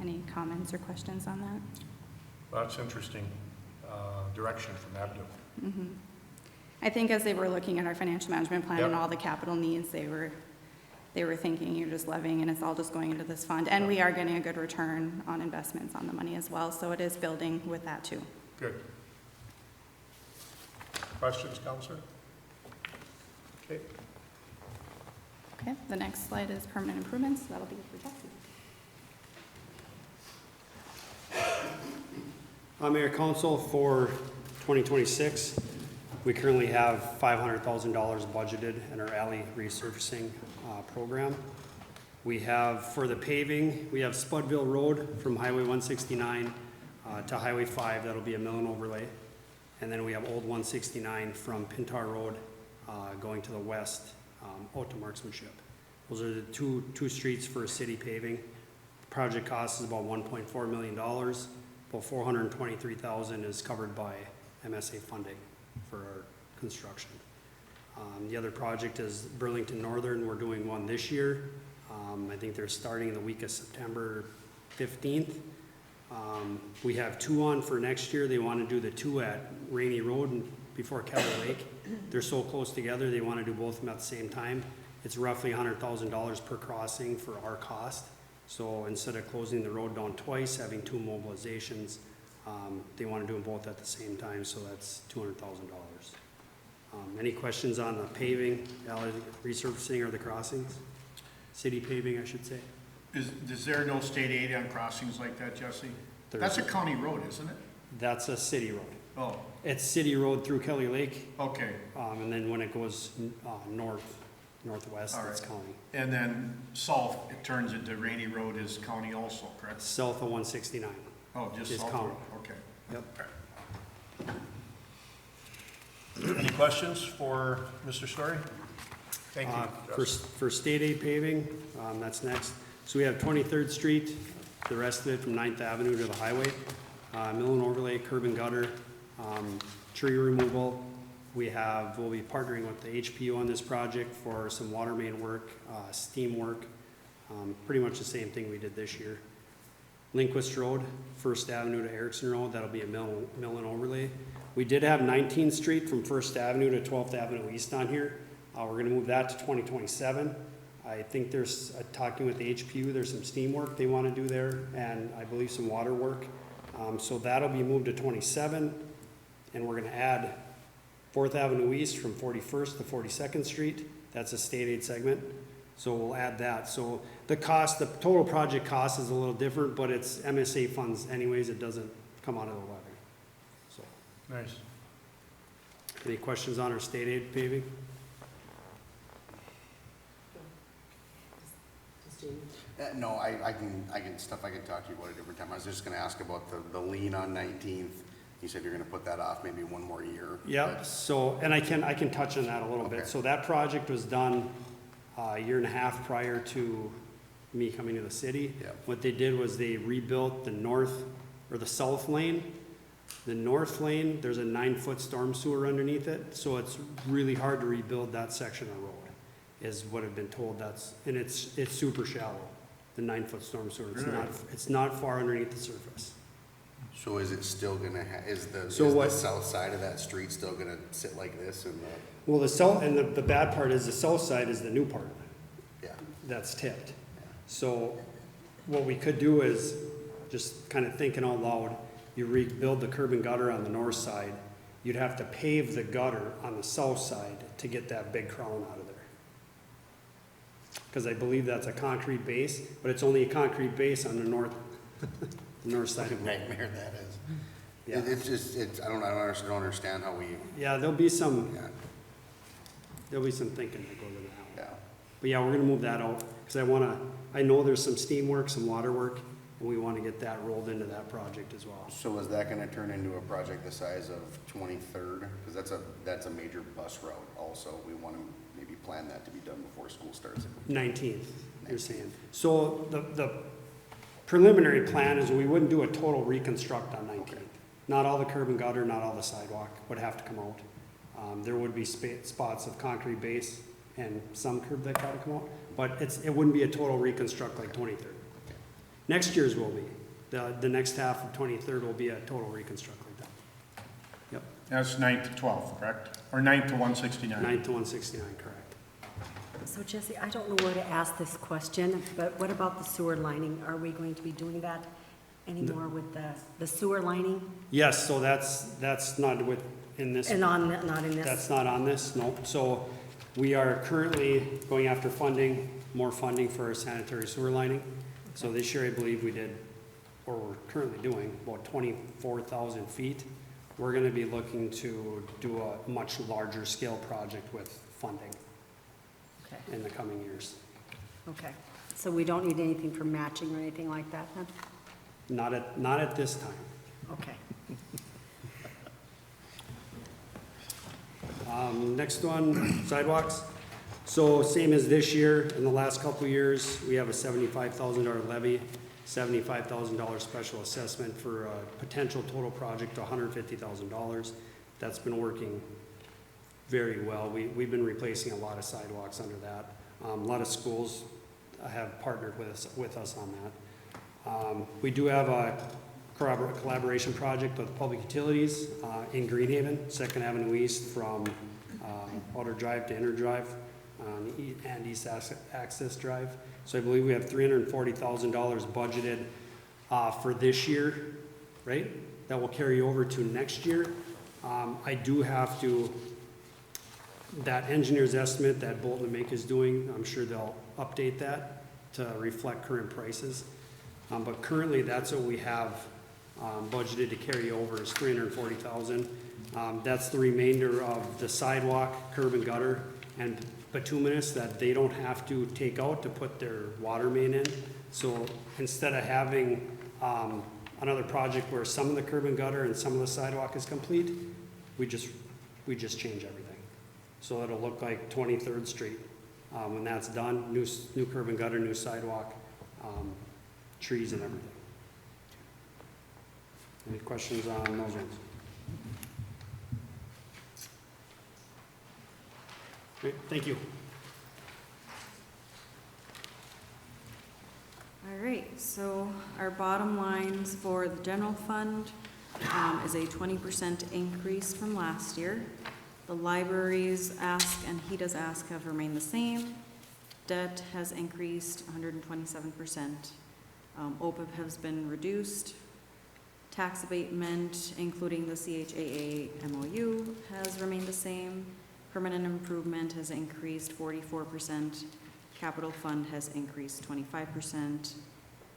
Any comments or questions on that? Well, that's interesting direction from ABDO. I think as they were looking at our financial management plan and Yep. all the capital needs, they were thinking you're just levying and it's all just going into this fund. And we are getting a good return on investments on the money as well, so it is building with that too. Good. Questions, Counselor? Okay. Okay, the next slide is permanent improvements, so that'll be for Jesse. Mayor Council, for 2026, we currently have $500,000 budgeted in our alley resurfacing program. We have, for the paving, we have Spudville Road from Highway 169 to Highway 5, that'll be a mill and overlay. And then we have Old 169 from Pintar Road going to the west out to Marksmanship. Those are the two streets for city paving. The project cost is about $1.4 million. About $423,000 is covered by MSA funding for our construction. The other project is Burlington Northern. We're doing one this year. I think they're starting the week of September 15th. We have two on for next year. They want to do the two at Rainy Road and before Kelly Lake. They're so close together, they want to do both of them at the same time. It's roughly $100,000 per crossing for our cost. So instead of closing the road down twice, having two mobilizations, they want to do them both at the same time, so that's $200,000. Any questions on the paving, alley resurfacing, or the crossings? City paving, I should say. Is there no state aid on crossings like that, Jesse? That's a county road, isn't it? That's a city road. Oh, It's city road through Kelly Lake, okay. and then when it goes northwest, All it's right. county. And then south, it turns into Rainy Road is county also, correct? South of 169. Oh, just Is south, county. road, okay. Yep. Any questions for Mr. Story? Thank you. For state aid paving, that's next. So we have 23rd Street, the rest of it from 9th Avenue to the highway. Mill and overlay, curb and gutter, tree removal. We'll be partnering with the HPU on this project for some water main work, steam work, pretty much the same thing we did this year. Linquist Road, First Avenue to Erickson Road, that'll be a mill and overlay. We did have 19th Street from First Avenue to 12th Avenue East on here. We're gonna move that to 2027. I think there's, talking with the HPU, there's some steam work they wanna do there, and I believe some water work. So that'll be moved to 27, and we're gonna add 4th Avenue East from 41st to 42nd Street. That's a state aid segment, so we'll add that. So the total project cost is a little different, but it's MSA funds anyways, it doesn't come out of the levy. So, Nice. any questions on our state aid paving? Just Jamie? No, I can talk to you about a different time. I was just gonna ask about the lien on 19th. You said you're gonna put that off maybe one more year. Yeah, so, and I can touch on that a little bit. Okay. So that project was done a year and a half prior to me coming to the city. Yep. What they did was they rebuilt the north, or the south lane. The north lane, there's a 9-foot storm sewer underneath it, so it's really hard to rebuild that section of road, is what I've been told. And it's super shallow, the 9-foot storm sewer. It's not far underneath the surface. So is it still gonna is the south side of that street still gonna sit like this and Well, the south, and the bad part is the south side is the new part. yeah. That's tipped. So what we could do is, just kind of thinking out loud, you rebuild the curb and gutter on the north side, you'd have to pave the gutter on the south side to get that big crown out of there. Because I believe that's a concrete base, but it's only a concrete base on the north, the north side of the road. Nightmare that is. Yeah. I don't understand how we, Yeah, there'll be some yeah, thinking that goes into that one. yeah. But yeah, we're gonna move that out, because I know there's some steam work, some water work, and we wanna get that rolled into that project as well. So is that gonna turn into a project the size of 23rd? Because that's a major bus route also. We wanna maybe plan that to be done before school starts. 19th, you're saying. So the preliminary plan is we wouldn't do a total reconstruct on 19th. Not all the curb and gutter, not all the sidewalk would have to come out. There would be spots of concrete base and some curb that gotta come out, but it wouldn't be a total reconstruct like 23rd. Next year's will be. The next half of 23rd will be a total reconstruct like that. Yep, That's 9th to 12th, correct? Or 9th to 169? 9th to 169, correct. So Jesse, I don't know where to ask this question, but what about the sewer lining? Are we going to be doing that anymore with the sewer lining? Yes, so that's not in this. And not in this? That's not on this, no. So we are currently going after more funding for our sanitary sewer lining. So this year, I believe we did, or we're currently doing, about 24,000 feet. We're gonna be looking to do a much larger scale project with funding Okay, in the coming years. okay. So we don't need anything for matching or anything like that, then? Not at this time. Okay. Next one, sidewalks. So same as this year, in the last couple of years, we have a $75,000 levy, $75,000 special assessment for a potential total project, $150,000. That's been working very well. We've been replacing a lot of sidewalks under that. A lot of schools have partnered with us on that. We do have a collaboration project with Public Utilities in Greenhaven, 2nd Avenue East from Outer Drive to Inner Drive and East Access Drive. So I believe we have $340,000 budgeted for this year, right? That will carry over to next year. I do have to, that engineer's estimate that Bolton & Make is doing, I'm sure they'll update that to reflect current prices. But currently, that's what we have budgeted to carry over is $340,000. That's the remainder of the sidewalk, curb and gutter, and bituminous that they don't have to take out to put their water main in. So instead of having another project where some of the curb and gutter and some of the sidewalk is complete, we just change everything. So it'll look like 23rd Street When that's done, new curb and gutter, new sidewalk, trees and everything. Any questions on those ones? Great, thank you. All right, so our bottom lines for the general fund is a 20% increase from last year. The library's ask and HEDA's ask have remained the same. Debt has increased 127%. OPEB has been reduced. Tax abatement, including the CHAA MOU, has remained the same. Permanent improvement has increased 44%. Capital fund has increased 25%.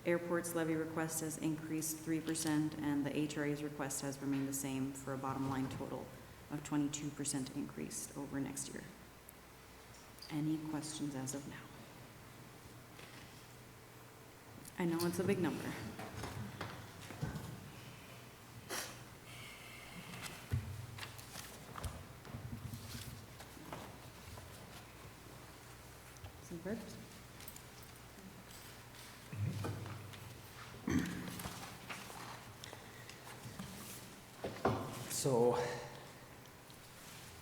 Airport's levy request has increased 3%, and the HRA's request has remained the same for a bottom line total of 22% increase over next year. Any questions as of now? I know it's a big number. Some birds? So,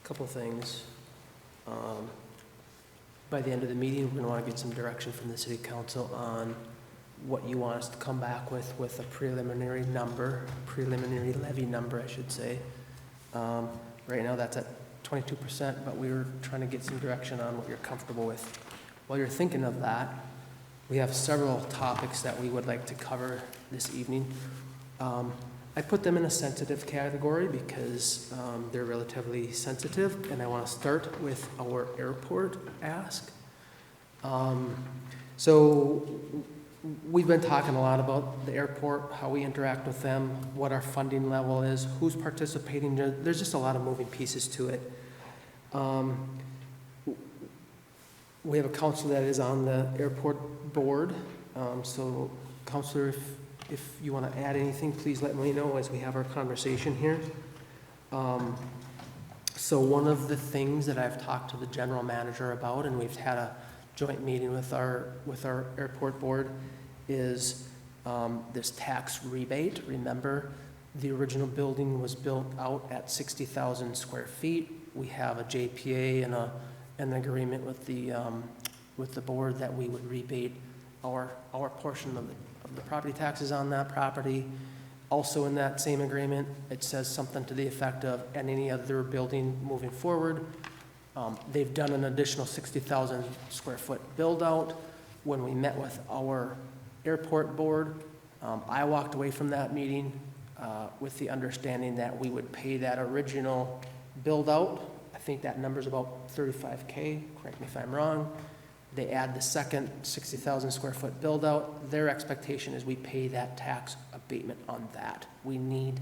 couple things. By the end of the meeting, we're gonna wanna get some direction from the city council on what you want us to come back with a preliminary number, preliminary levy number, I should say. Right now, that's at 22%, but we were trying to get some direction on what you're comfortable with. While you're thinking of that, we have several topics that we would like to cover this evening. I put them in a sensitive category because they're relatively sensitive, and I want to start with our airport ask. So we've been talking a lot about the airport, how we interact with them, what our funding level is, who's participating. There's just a lot of moving pieces to it. We have a counselor that is on the airport board. So counselor, if you want to add anything, please let me know as we have our conversation here. So one of the things that I've talked to the general manager about, and we've had a joint meeting with our airport board, is this tax rebate. Remember, the original building was built out at 60,000 square feet. We have a JPA and an agreement with the board that we would rebate our portion of the property taxes on that property. Also in that same agreement, it says something to the effect of, and any other building moving forward, they've done an additional 60,000 square foot build out. When we met with our airport board, I walked away from that meeting with the understanding that we would pay that original build out. I think that number's about $35K, correct me if I'm wrong. They add the second 60,000 square foot build out. Their expectation is we pay that tax abatement on that. We need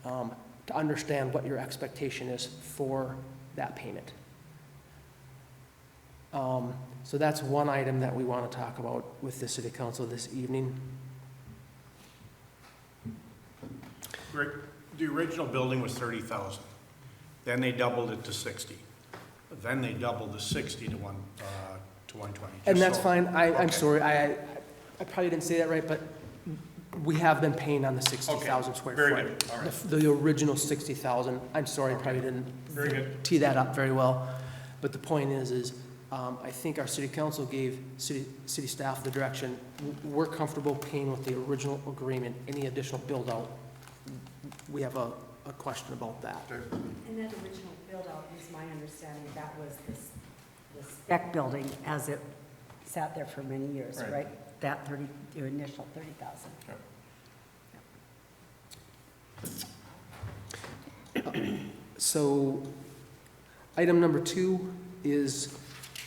to understand what your expectation is for that payment. So that's one item that we want to talk about with the city council this evening. Rick, the original building was 30,000. Then they doubled it to 60. Then they doubled the 60 to 120. And that's fine. I'm sorry. I probably didn't say that right, but we have been paying on the 60,000 square foot. Very good. All right. The original 60,000. I'm sorry, I probably didn't Very good. tee that up very well. But the point is I think our city council gave city staff the direction. We're comfortable paying with the original agreement. Any additional build out, we have a question about that. And that original build-out is my understanding, that was the spec building as it sat there for many years, Right. right? That your initial 30,000. So, item number 2 is,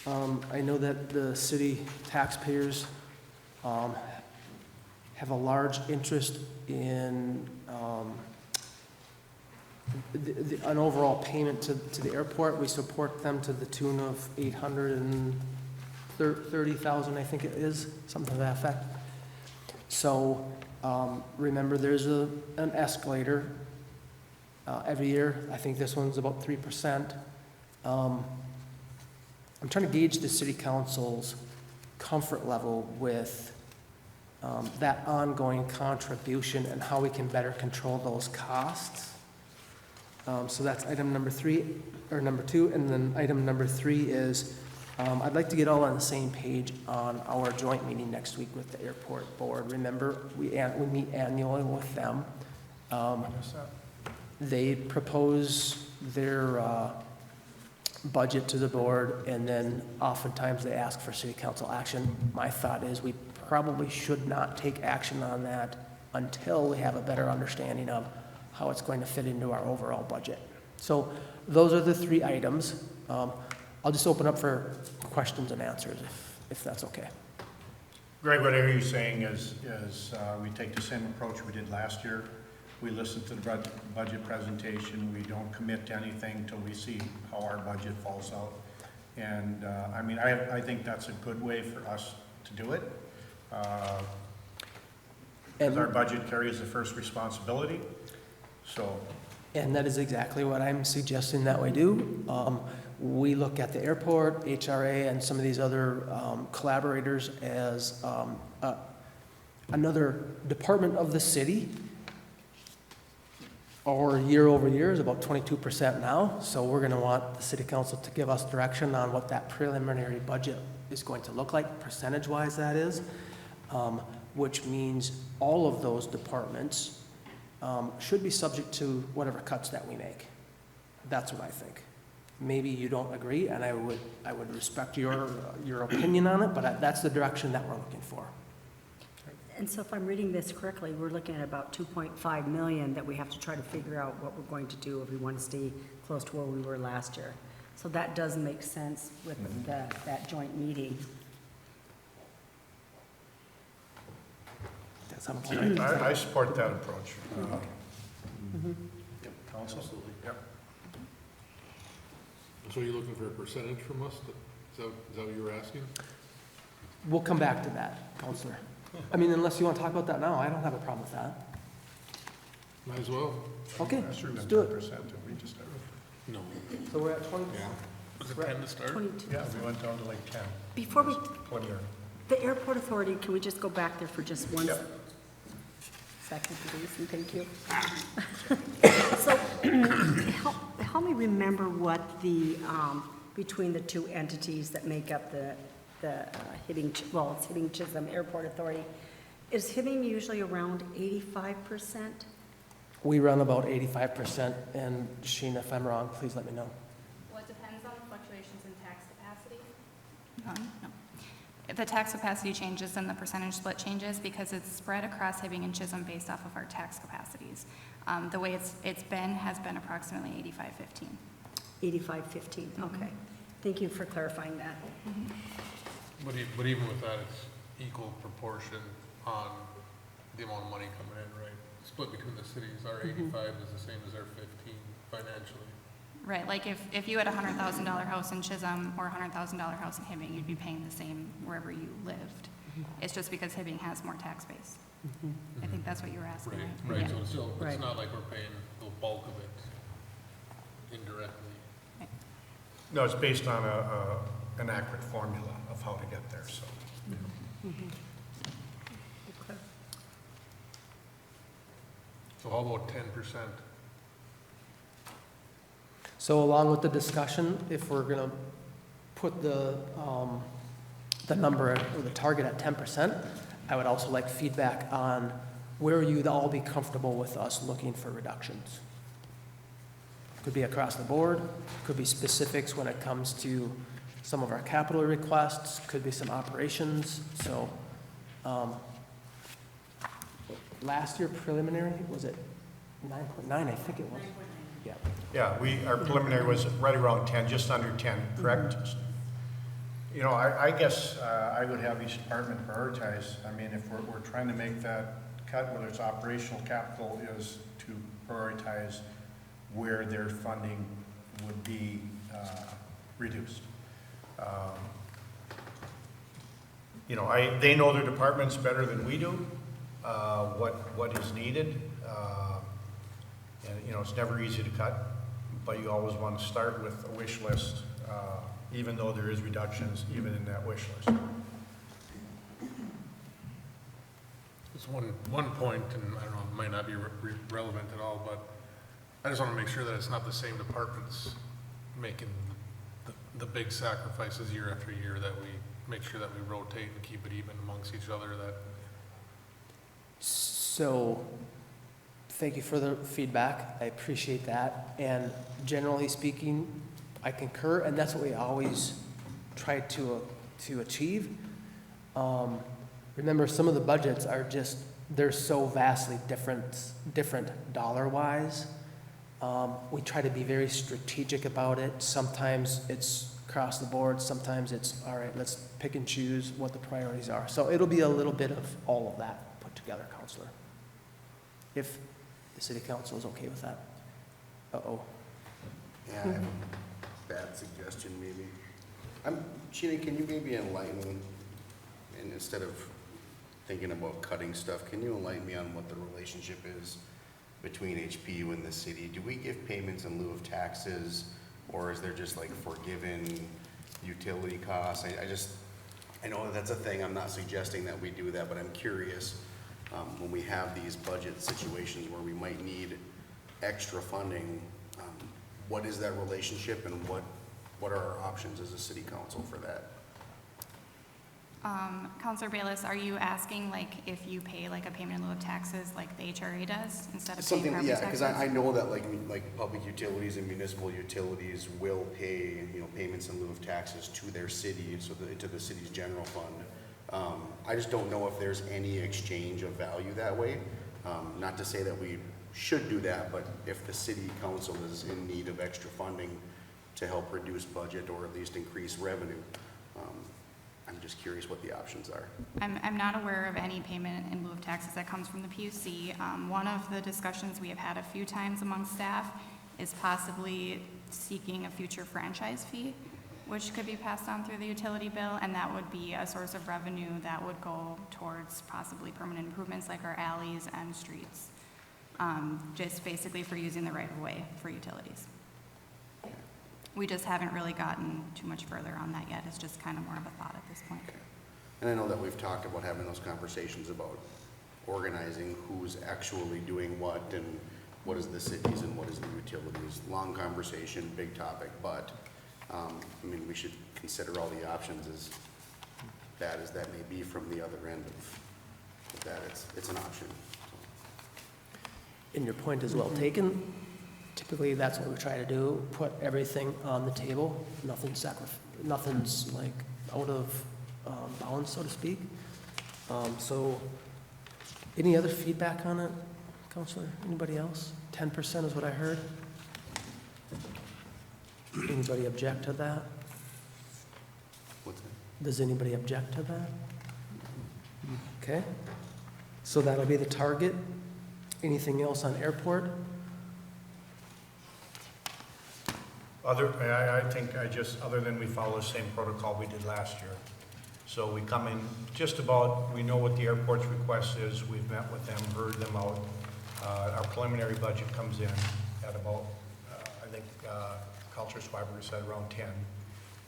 I know that the city taxpayers have a large interest in an overall payment to the airport. We support them to the tune of $830,000, I think it is, something to that effect. So remember, there's an escalator every year. I think this one's about 3%. I'm trying to gauge the city council's comfort level with that ongoing contribution and how we can better control those costs. So that's item number 3, or number 2, and then item number 3 is, I'd like to get all on the same page on our joint meeting next week with the airport board. Remember, we meet annually with them. They propose their budget to the board, and then oftentimes they ask for city council action. My thought is we probably should not take action on that until we have a better understanding of how it's going to fit into our overall budget. So those are the 3 items. I'll just open up for questions and answers if that's okay. Greg, what I hear you saying is we take the same approach we did last year. We listen to the budget presentation. We don't commit to anything till we see how our budget falls out. And I mean, I think that's a good way for us to do it. Because our budget carries the first responsibility. So. And that is exactly what I'm suggesting that we do. We look at the airport, HRA, and some of these other collaborators as another department of the city. Our year over year is about 22% now, so we're going to want the city council to give us direction on what that preliminary budget is going to look like, percentage-wise that is, which means all of those departments should be subject to whatever cuts that we make. That's what I think. Maybe you don't agree, and I would respect your opinion on it, but that's the direction that we're looking for. And so if I'm reading this correctly, we're looking at about 2.5 million that we have to try to figure out what we're going to do if we want to stay close to where we were last year. So that does make sense with that joint meeting. That sounds right. I support that approach. Council? Absolutely. Yep. So you're looking for a percentage from us? Is that what you were asking? We'll come back to that, Counselor. I mean, unless you want to talk about that now, I don't have a problem with that. Might as well. Okay, That's let's do it. 10%, we just started. No. So we're at 20? Yeah. Was it 10 to start? 22. Yeah, we went down to like 10. Before we, Preliminary. the airport authority, can we just go back there for just one Yep. second, please, and thank you. So, help me remember what the, between the 2 entities that make up the Hibbing, well, it's Hibbing Chisholm Airport Authority. Is Hibbing usually around 85%? We run about 85%, and Sheena, if I'm wrong, please let me know. Well, it depends on the fluctuations in tax capacity. No. If the tax capacity changes, then the percentage split changes because it's spread across Hibbing and Chisholm based off of our tax capacities. The way it's been has been approximately 85-15. 85-15, okay. Thank you for clarifying that. But even with that, it's equal proportion on the amount of money coming in, right? Split between the cities, our 85 is the same as our 15 financially. Right, like if you had a $100,000 house in Chisholm or a $100,000 house in Hibbing, you'd be paying the same wherever you lived. It's just because Hibbing has more tax base. I think that's what you were asking, right? Right, Yeah. so it's still, Right. it's not like we're paying the bulk of it indirectly. No, it's based on an accurate formula of how to get there, so. So how about 10%? So along with the discussion, if we're going to put the number or the target at 10%, I would also like feedback on where you'd all be comfortable with us looking for reductions. Could be across the board, could be specifics when it comes to some of our capital requests, could be some operations. So last year preliminary, was it 9.9? I think it was. Yeah. Yeah, our preliminary was right around 10, just under 10, correct? You know, I guess I would have each department prioritize. I mean, if we're trying to make that cut, whether it's operational capital, is to prioritize where their funding would be reduced. You know, they know their departments better than we do, what is needed. And, you know, it's never easy to cut, but you always want to start with a wish list, even though there is reductions even in that wish list. It's one point, and I don't know, it might not be relevant at all, but I just want to make sure that it's not the same departments making the big sacrifices year after year, that we make sure that we rotate and keep it even amongst each other, that So, thank you for the feedback. I appreciate that. And generally speaking, I concur, and that's what we always try to achieve. Remember, some of the budgets are just, they're so vastly different dollar-wise. We try to be very strategic about it. Sometimes it's across the board, sometimes it's, all right, let's pick and choose what the priorities are. So it'll be a little bit of all of that put together, Counselor. If the city council is okay with that. Uh-oh. Yeah, I have a bad suggestion maybe. Sheena, can you maybe enlighten, and instead of thinking about cutting stuff, can you enlighten me on what the relationship is between HPU and the city? Do we give payments in lieu of taxes, or is there just like forgiven utility costs? I know that's a thing, I'm not suggesting that we do that, but I'm curious, when we have these budget situations where we might need extra funding, what is that relationship, and what are our options as a city council for that? Counselor Bayless, are you asking like if you pay like a payment in lieu of taxes like the HRA does instead of paying Something, property yeah, taxes? because I know that like public utilities and municipal utilities will pay, payments in lieu of taxes to their city, to the city's general fund. I just don't know if there's any exchange of value that way. Not to say that we should do that, but if the city council is in need of extra funding to help reduce budget or at least increase revenue, I'm just curious what the options are. I'm not aware of any payment in lieu of taxes that comes from the PUC. One of the discussions we have had a few times among staff is possibly seeking a future franchise fee, which could be passed on through the utility bill, and that would be a source of revenue that would go towards possibly permanent improvements like our alleys and streets, just basically for using the right of way for utilities. We just haven't really gotten too much further on that yet. It's just kind of more of a thought at this point. And I know that we've talked about having those conversations about organizing who's actually doing what and what is the cities and what is the utilities. Long conversation, big topic, but we should consider all the options, as bad as that may be from the other end of that. It's an option. And your point is well taken. Typically, that's what we try to do, put everything on the table, nothing's like out of bounds, so to speak. So, any other feedback on it, Counselor? Anybody else? 10% is what I heard. Anybody object to that? What's that? Does anybody object to that? Okay, so that'll be the target. Anything else on airport? I think other than we follow the same protocol we did last year. So we come in we know what the airport's request is, we've met with them, heard them out. Our preliminary budget comes in at about, I think, Counselor Swiber said around 10.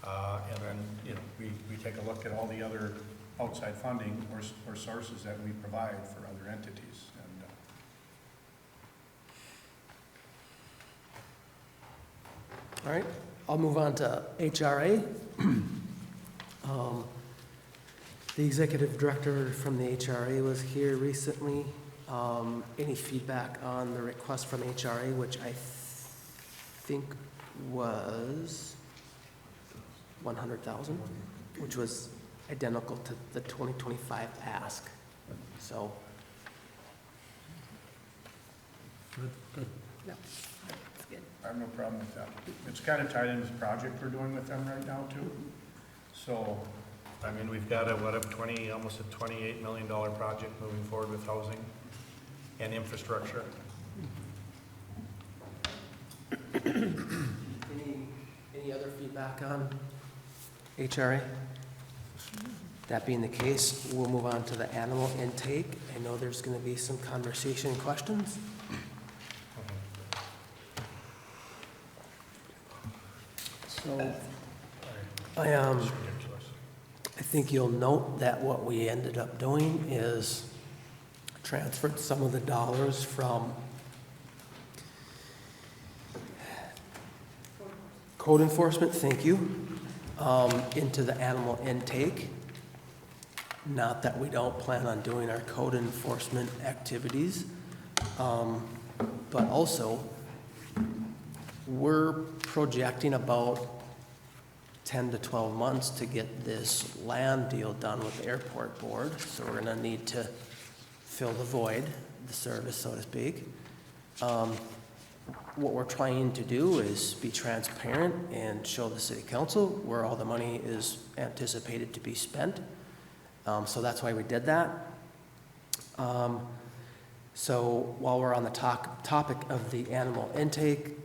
And then, we take a look at all the other outside funding or sources that we provide for other entities. All right, I'll move on to HRA. The executive director from the HRA was here recently. Any feedback on the request from HRA, which I think was 100,000, which was identical to the 2025 ask. So. Good. No, that's good. I have no problem with that. It's kind of tied into this project we're doing with them right now too. So, we've got almost a $28 million project moving forward with housing and infrastructure. Any other feedback on HRA? That being the case, we'll move on to the animal intake. I know there's going to be some conversation and questions. So, I think you'll note that what we ended up doing is transferred some of the dollars from code enforcement, thank you, into the animal intake. Not that we don't plan on doing our code enforcement activities, but also we're projecting about 10 to 12 months to get this land deal done with the airport board. So we're gonna need to fill the void, the service, so to speak. What we're trying to do is be transparent and show the city council where all the money is anticipated to be spent. So that's why we did that. So while we're on the topic of the animal intake,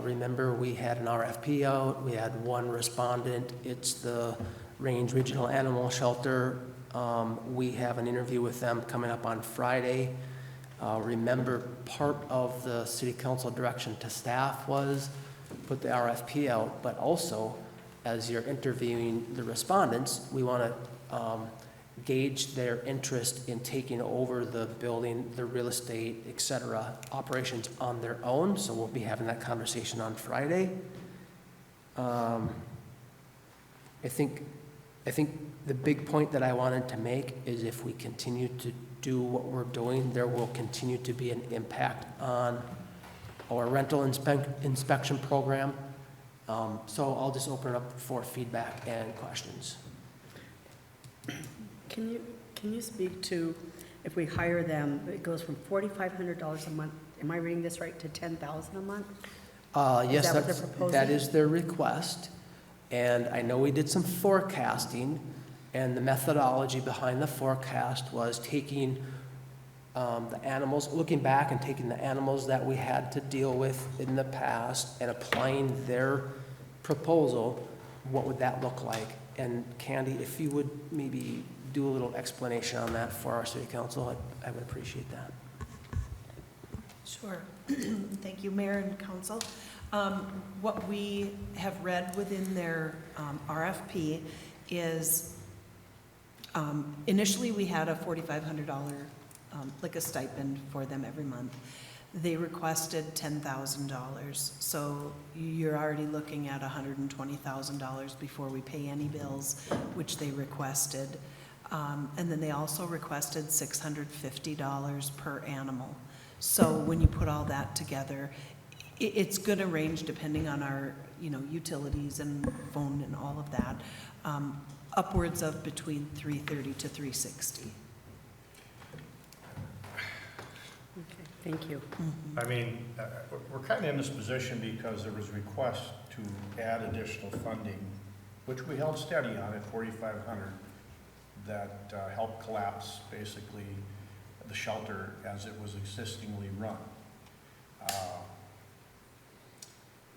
remember we had an RFP out, we had one respondent, it's the Range Regional Animal Shelter. We have an interview with them coming up on Friday. Remember, part of the city council direction to staff was put the RFP out, but also as you're interviewing the respondents, we want to gauge their interest in taking over the building, the real estate, et cetera, operations on their own. So we'll be having that conversation on Friday. I think the big point that I wanted to make is if we continue to do what we're doing, there will continue to be an impact on our rental inspection program. So I'll just open it up for feedback and questions. Can you speak to, if we hire them, it goes from $4,500 a month, am I reading this right, to $10,000 a month? Yes, Is that what they're proposing? that is their request. And I know we did some forecasting, and the methodology behind the forecast was taking the animals, looking back and taking the animals that we had to deal with in the past and applying their proposal. What would that look like? And Candy, if you would maybe do a little explanation on that for our city council, I would appreciate that. Sure. Thank you, Mayor and Council. What we have read within their RFP is initially we had a $4,500 like a stipend for them every month. They requested $10,000, so you're already looking at $120,000 before we pay any bills, which they requested. And then they also requested $650 per animal. So when you put all that together, it's going to range depending on our, utilities and phone and all of that, upwards of between $330 to $360. Okay, thank you. I mean, we're kind of in this position because there was requests to add additional funding, which we held steady on at 4,500, that helped collapse basically the shelter as it was existingly run.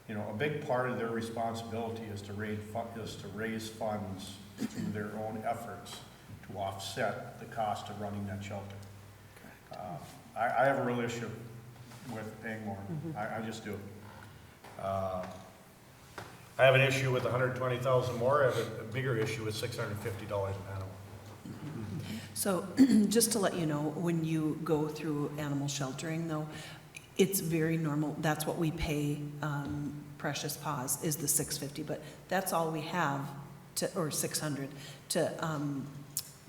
A big part of their responsibility is to raise funds through their own efforts to offset the cost of running that shelter. I have a real issue with paying more. I just do. I have an issue with 120,000 more. I have a bigger issue with $650 an animal. So just to let you know, when you go through animal sheltering though, it's very normal. That's what we pay Precious Paws is the $650, but that's all we have or $600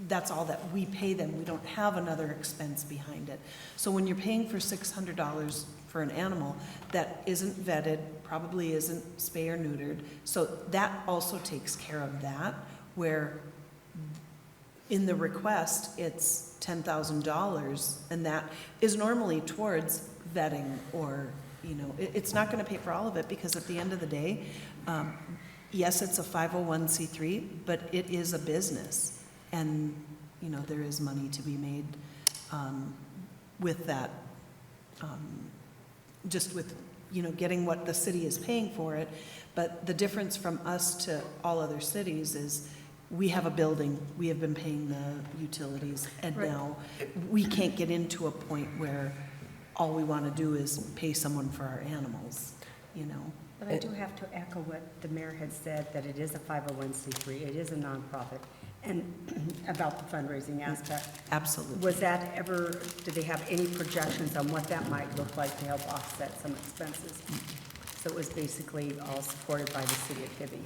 that's all that we pay them. We don't have another expense behind it. So when you're paying for $600 for an animal that isn't vetted, probably isn't spay or neutered, so that also takes care of that, where in the request, it's $10,000, and that is normally towards vetting or, it's not gonna pay for all of it, because at the end of the day, yes, it's a 501c3, but it is a business. And, there is money to be made with that, just with, getting what the city is paying for it. But the difference from us to all other cities is we have a building, we have been paying the utilities, and now we can't get into a point where all we want to do is pay someone for our animals, But I do have to echo what the mayor had said, that it is a 501c3, it is a nonprofit, and about the fundraising aspect. Absolutely. Was that ever, did they have any projections on what that might look like to help offset some expenses? So it was basically all supported by the city of Hibbing.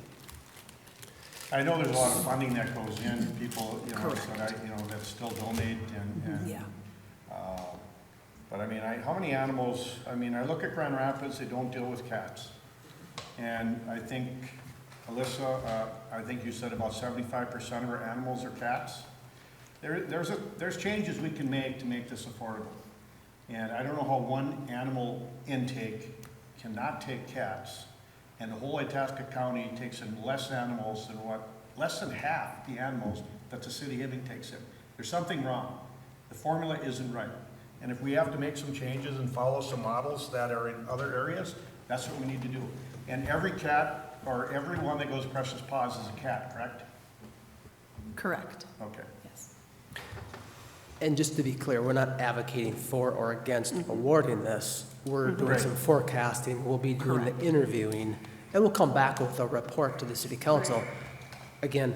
I know there's a lot of funding that goes in, people, that still donate and. Yeah. But I mean, how many animals, I look at Grand Rapids, they don't deal with cats. And I think, Alyssa, I think you said about 75% of our animals are cats. There's changes we can make to make this affordable. And I don't know how one animal intake cannot take cats, and the whole Itasca County takes in less animals than less than half the animals that the city of Hibbing takes in. There's something wrong. The formula isn't right. And if we have to make some changes and follow some models that are in other areas, that's what we need to do. And every cat, or every one that goes Precious Paws is a cat, correct? Correct. Okay. Yes. And just to be clear, we're not advocating for or against awarding this. We're doing some forecasting, we'll be doing the interviewing, and we'll come back with a report to the city council. Again,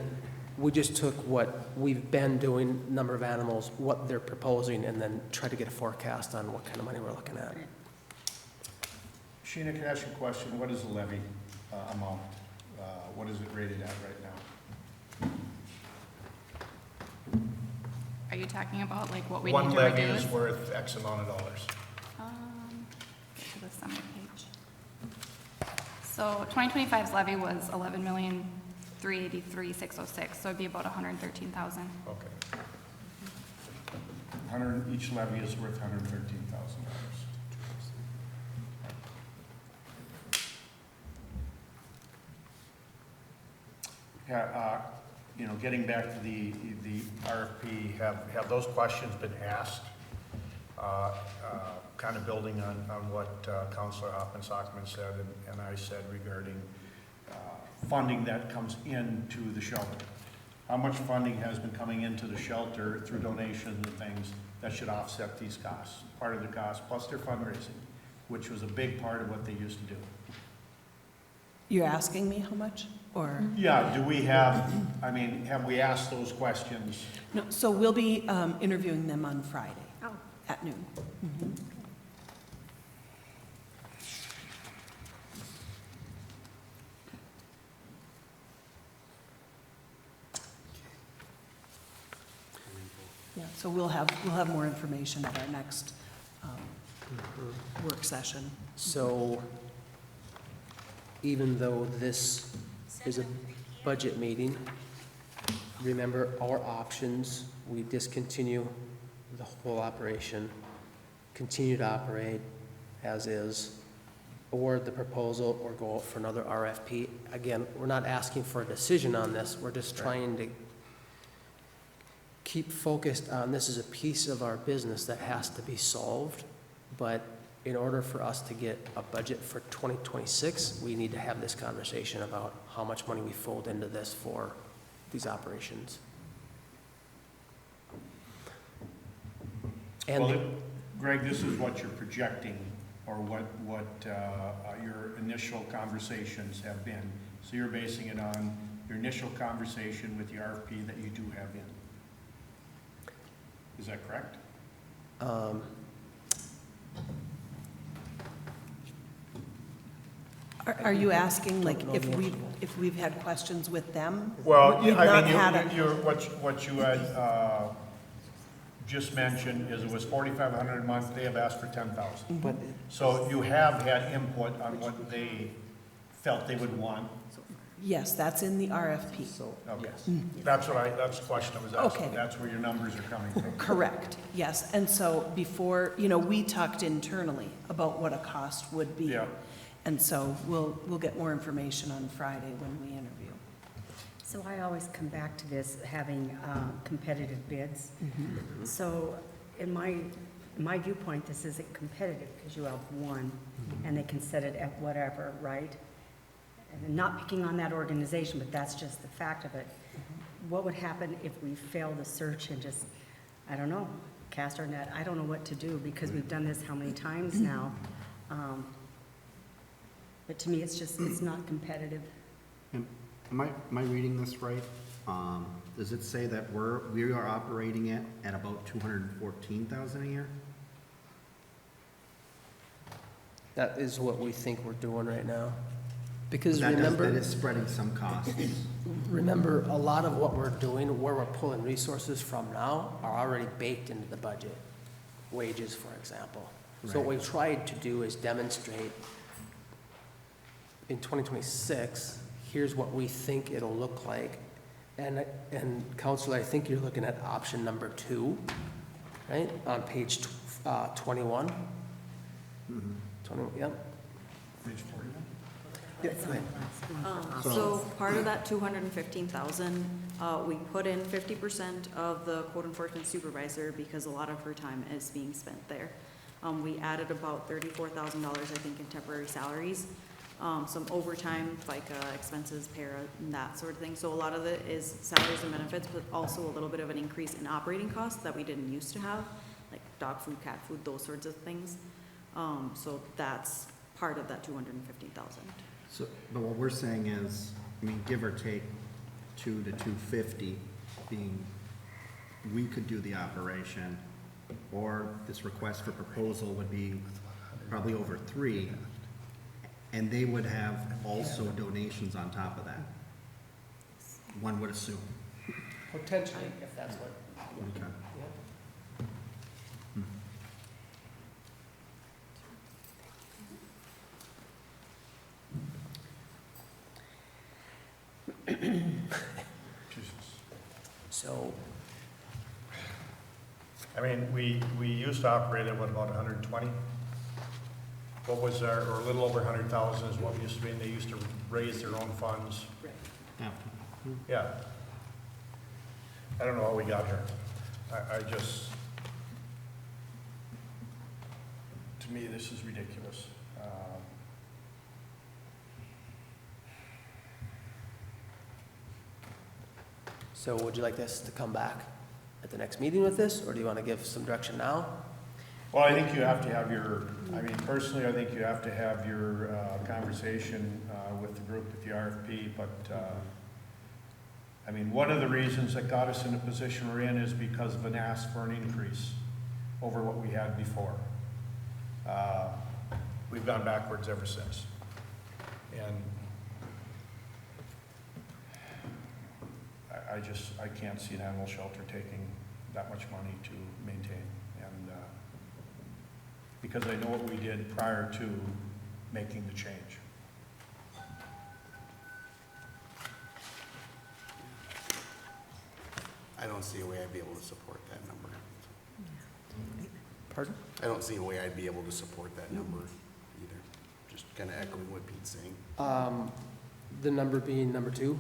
we just took what we've been doing, number of animals, what they're proposing, and then try to get a forecast on what kind of money we're looking at. Sheena, can I ask you a question? What is the levy amount? What is it rated at right now? Are you talking about like what we One need to levy reduce? is worth X amount of dollars. Get to the summary page. So 2025's levy was 11,383,606, so it'd be about 113,000. Okay. Each levy is worth $113,000. Yeah, getting back to the RFP, have those questions been asked? Kind of building on what Councilor Hoffman-Sockman said and I said regarding funding that comes into the shelter. How much funding has been coming into the shelter through donations and things that should offset these costs, part of the cost, plus their fundraising, which was a big part of what they used to do. You're asking me how much, or? Yeah, do we have we asked those questions? No, so we'll be interviewing them on Friday at noon. Yeah, so we'll have more information at our next work session. So even though this is a budget meeting, remember our options, we discontinue the whole operation, continue to operate as is, award the proposal, or go out for another RFP. Again, we're not asking for a decision on this, we're just trying to keep focused on this is a piece of our business that has to be solved, but in order for us to get a budget for 2026, we need to have this conversation about how much money we fold into this for these operations. And Well, Greg, this is what you're projecting, or what your initial conversations have been. So you're basing it on your initial conversation with the RFP that you do have in. Is that correct? Are you asking, like, if we've had questions with them? Well, We've not had a- what you had just mentioned is it was $4,500 a month, they have asked for $10,000. But So you have had input on what they felt they would want. Yes, that's in the RFP. Okay. That's the question I was asking. Okay. That's where your numbers are coming from. Correct, yes. And so before, we talked internally about what a cost would be. Yeah. And so we'll get more information on Friday when we interview. So I always come back to this, having competitive bids. So in my viewpoint, this isn't competitive because you have one and they can set it at whatever, right? And not picking on that organization, but that's just the fact of it. What would happen if we fail the search and just, I don't know, cast our net? I don't know what to do because we've done this how many times now? But to me, it's just, it's not competitive. Am I reading this right? Does it say that we are operating it at about 214,000 a year? That is what we think we're doing right now. Because That remember, is spreading some costs. remember, a lot of what we're doing, where we're pulling resources from now, are already baked into the budget. Wages, for example. So what we tried to do is demonstrate in 2026, here's what we think it'll look like. And Counselor, I think you're looking at option number 2, right, on page 21? 20, yep. Page 41? Yeah, go ahead. So part of that 215,000, we put in 50% of the code enforcement supervisor because a lot of her time is being spent there. We added about $34,000, I think, in temporary salaries, some overtime, FICA expenses, para, and that sort of thing. So a lot of it is salaries and benefits, but also a little bit of an increase in operating costs that we didn't used to have, like dog food, cat food, those sorts of things. So that's part of that 215,000. So, but what we're saying is, I mean, give or take 2 to 250 being, we could do the operation, or this request for proposal would be probably over 3, and they would have also donations on top of that. One would assume. Potentially, if that's what. Okay. So, I mean, we used to operate at what, about 120? What was our, or a little over 100,000 is what we used to be, and they used to raise their own funds. Yeah. I don't know how we got here. I just, to me, this is ridiculous. so would you like us to come back at the next meeting with this, or do you want to give some direction now? Well, I think you have to have your, I mean, personally, I think you have to have your conversation with the group at the RFP, but, I mean, one of the reasons that got us in the position we're in is because of an ask for an increase over what we had before. We've gone backwards ever since. And I can't see an animal shelter taking that much money to maintain. And, because I know what we did prior to making the change. I don't see a way I'd be able to support that number. Pardon? I don't see a way I'd be able to support that number either. Just kind of echoing what Pete's saying. The number being number 2?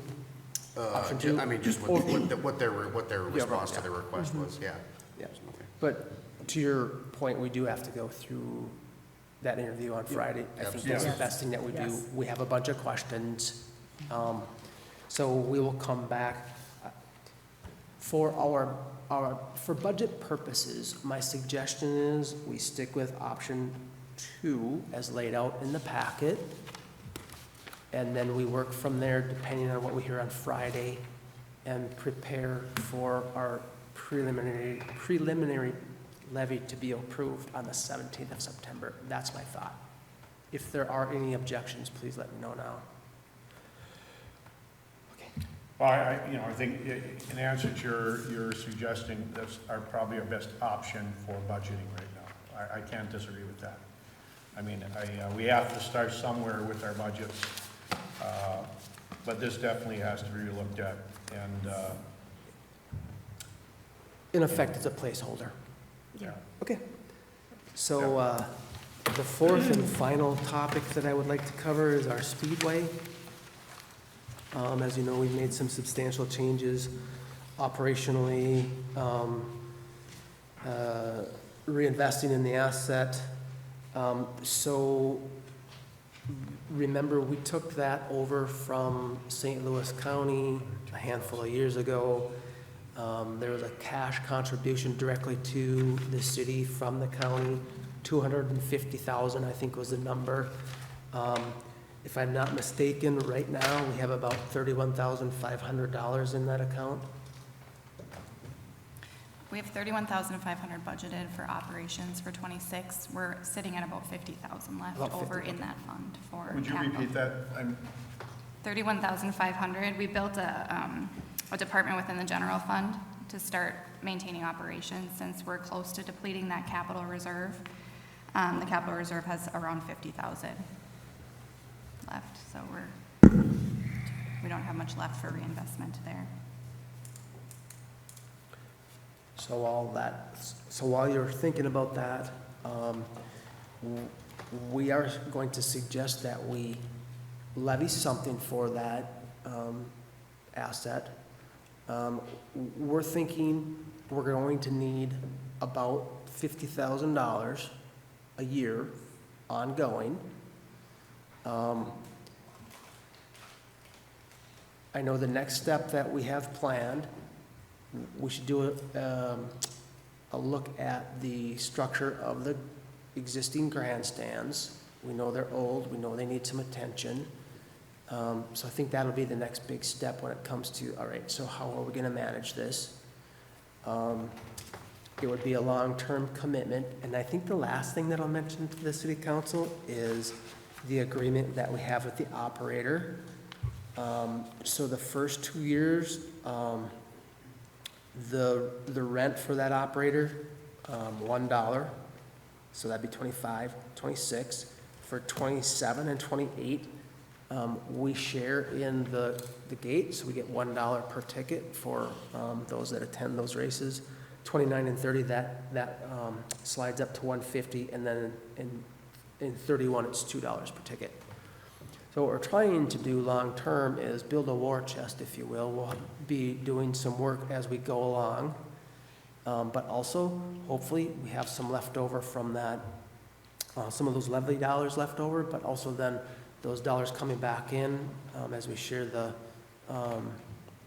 Option 2? I mean, just what their response to the request was, yeah. Yeah. But to your point, we do have to go through that interview on Friday. I think that's the best thing that we do. Yes. We have a bunch of questions. So we will come back. For for budget purposes, my suggestion is we stick with option 2 as laid out in the packet. And then we work from there depending on what we hear on Friday and prepare for our preliminary levy to be approved on the 17th of September. That's my thought. If there are any objections, please let me know now. Well, I think in answer to your suggesting, that's probably our best option for budgeting right now. I can't disagree with that. I mean, we have to start somewhere with our budgets, but this definitely has to be looked at. And In effect, it's a placeholder. yeah. Okay. So the fourth and final topic that I would like to cover is our speedway. As you know, we've made some substantial changes operationally, reinvesting in the asset. So remember, we took that over from St. Louis County a handful of years ago. There was a cash contribution directly to the city from the county, $250,000, I think was the number. if I'm not mistaken, right now, we have about $31,500 in that account. We have 31,500 budgeted for operations for 26. We're sitting at about 50,000 left About over 50. in that fund for Would you capital. repeat that? 31,500. We built a department within the general fund to start maintaining operations since we're close to depleting that capital reserve. The capital reserve has around 50,000 left, so we don't have much left for reinvestment there. So while you're thinking about that, we are going to suggest that we levy something for that asset. We're thinking we're going to need about $50,000 a year ongoing. I know the next step that we have planned, we should do a look at the structure of the existing grandstands. We know they're old, we know they need some attention. So I think that'll be the next big step when it comes to, all right, so how are we gonna manage this? It would be a long-term commitment, and I think the last thing that I'll mention to the city council is the agreement that we have with the operator. So the first 2 years, the rent for that operator, $1, so that'd be 25, 26. For 27 and 28, we share in the gate, so we get $1 per ticket for those that attend those races. 29 and 30, that slides up to $150, and then in 31, it's $2 per ticket. So what we're trying to do long-term is build a war chest, if you will. We'll be doing some work as we go along, but also, hopefully, we have some leftover from that, some of those levy dollars left over, but also then those dollars coming back in as we share the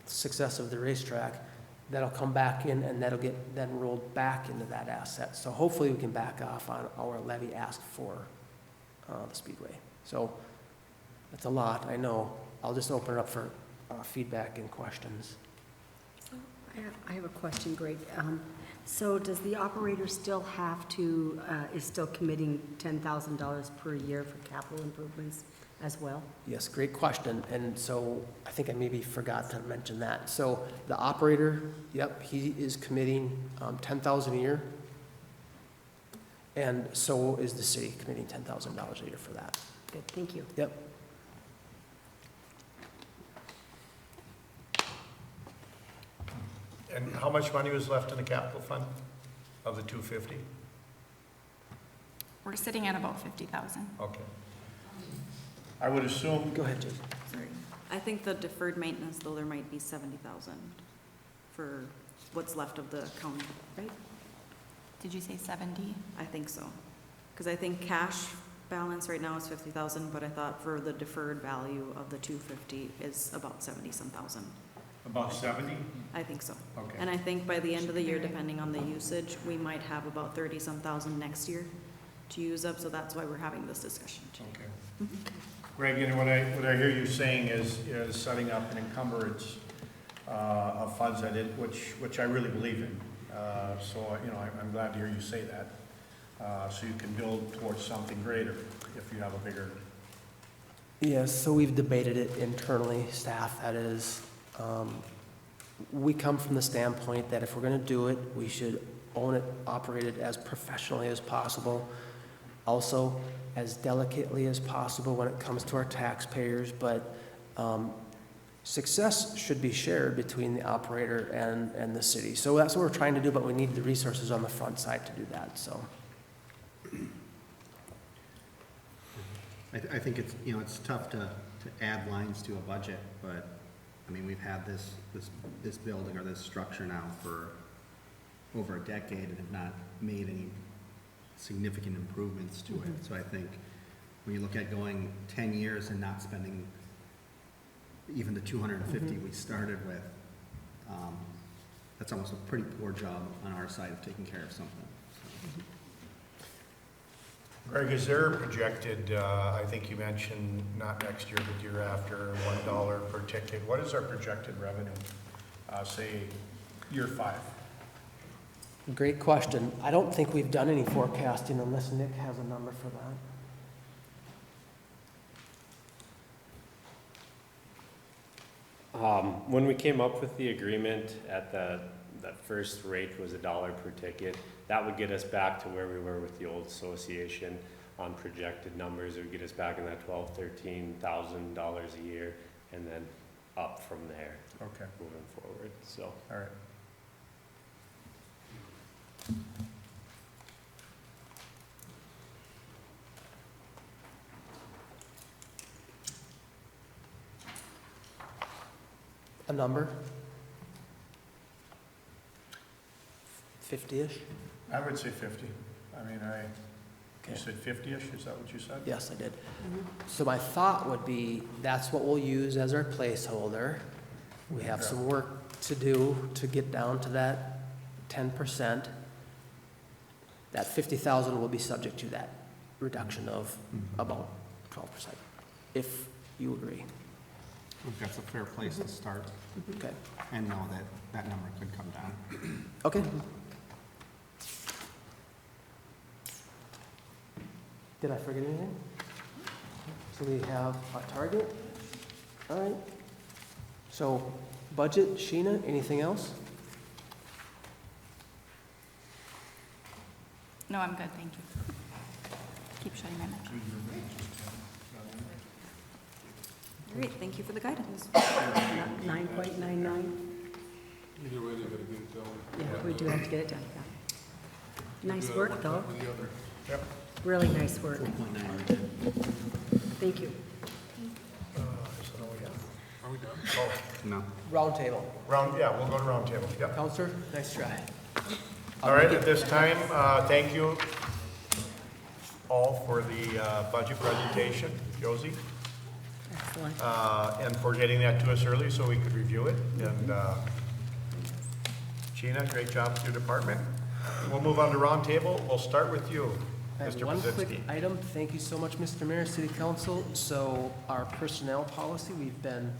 success of the racetrack. That'll come back in, and that'll get then rolled back into that asset. So hopefully we can back off on our levy ask for the Speedway. So that's a lot, I know. I'll just open it up for feedback and questions. I have a question, Greg. So does the operator still have to, is still committing $10,000 per year for capital improvements as well? Yes, great question. And so I think I maybe forgot to mention that. So the operator, yep, he is committing $10,000 a year. And so is the city committing $10,000 a year for that. Good, thank you. Yep. And how much money was left in the capital fund of the 250? We're sitting at about 50,000. Okay. I would assume. Go ahead, Jason. Sorry. I think the deferred maintenance, though, there might be 70,000 for what's left of the county, right? Did you say 70? I think so. Because I think cash balance right now is 50,000, but I thought for the deferred value of the 250 is about 70-some thousand. About 70? I think so. Okay. And I think by the end of the year, depending on the usage, we might have about 30-some thousand next year to use up, so that's why we're having this discussion. Okay. Greg, and what I hear you saying is setting up an encumbrance of funds that which I really believe in. So, I'm glad to hear you say that. So you can build towards something greater if you have a bigger. Yes, so we've debated it internally, staff, that is. We come from the standpoint that if we're gonna do it, we should own it, operate it as professionally as possible. Also, as delicately as possible when it comes to our taxpayers, but success should be shared between the operator and the city. So that's what we're trying to do, but we need the resources on the front side to do that, so. I think it's, it's tough to add lines to a budget, but, I mean, we've had this building or this structure now for over a decade and have not made any significant improvements to it. So I think when you look at going 10 years and not spending even the 250 we started with, that's almost a pretty poor job on our side of taking care of something. So. Greg, is there projected, I think you mentioned not next year, but year after, $1 per ticket? What is our projected revenue, say, year 5? Great question. I don't think we've done any forecasting unless Nick has a number for that. When we came up with the agreement at that first rate was $1 per ticket, that would get us back to where we were with the old association on projected numbers. It would get us back in that $12,000, $13,000 a year, and then up from there. Okay. Moving forward, so. All right. A number? 50-ish? I would say 50. I mean, you Okay. said 50-ish, is that what you said? Yes, I did. So my thought would be, that's what we'll use as our placeholder. We have some work to do to get down to that 10%. That 50,000 will be subject to that reduction of about 12%, if you agree. I think that's a fair place to start Okay. and know that that number could come down. Okay. Did I forget anything? So we have a target. All right. So budget, Sheena, anything else? No, I'm good, thank you. Keep shutting my mic. Great, thank you for the guidance. 9.99? Either way, they gotta get it done. Yeah, we do have to get it done, yeah. Nice Do that work, one though. time or the other. Yep. Really nice work. Thank you. Is that all we have? Are we done? Oh, No. Round table. yeah, we'll go to round table, yep. Counselor, nice try. All right, at this time, thank you all for the budget presentation, Josie, Excellent. and for getting that to us early so we could review it. And Gina, great job with your department. We'll move on to round table. We'll start with you, I have Mr. one quick Pazitsky. item. Thank you so much, Mr. Mayor, City Council. So our personnel policy, we've been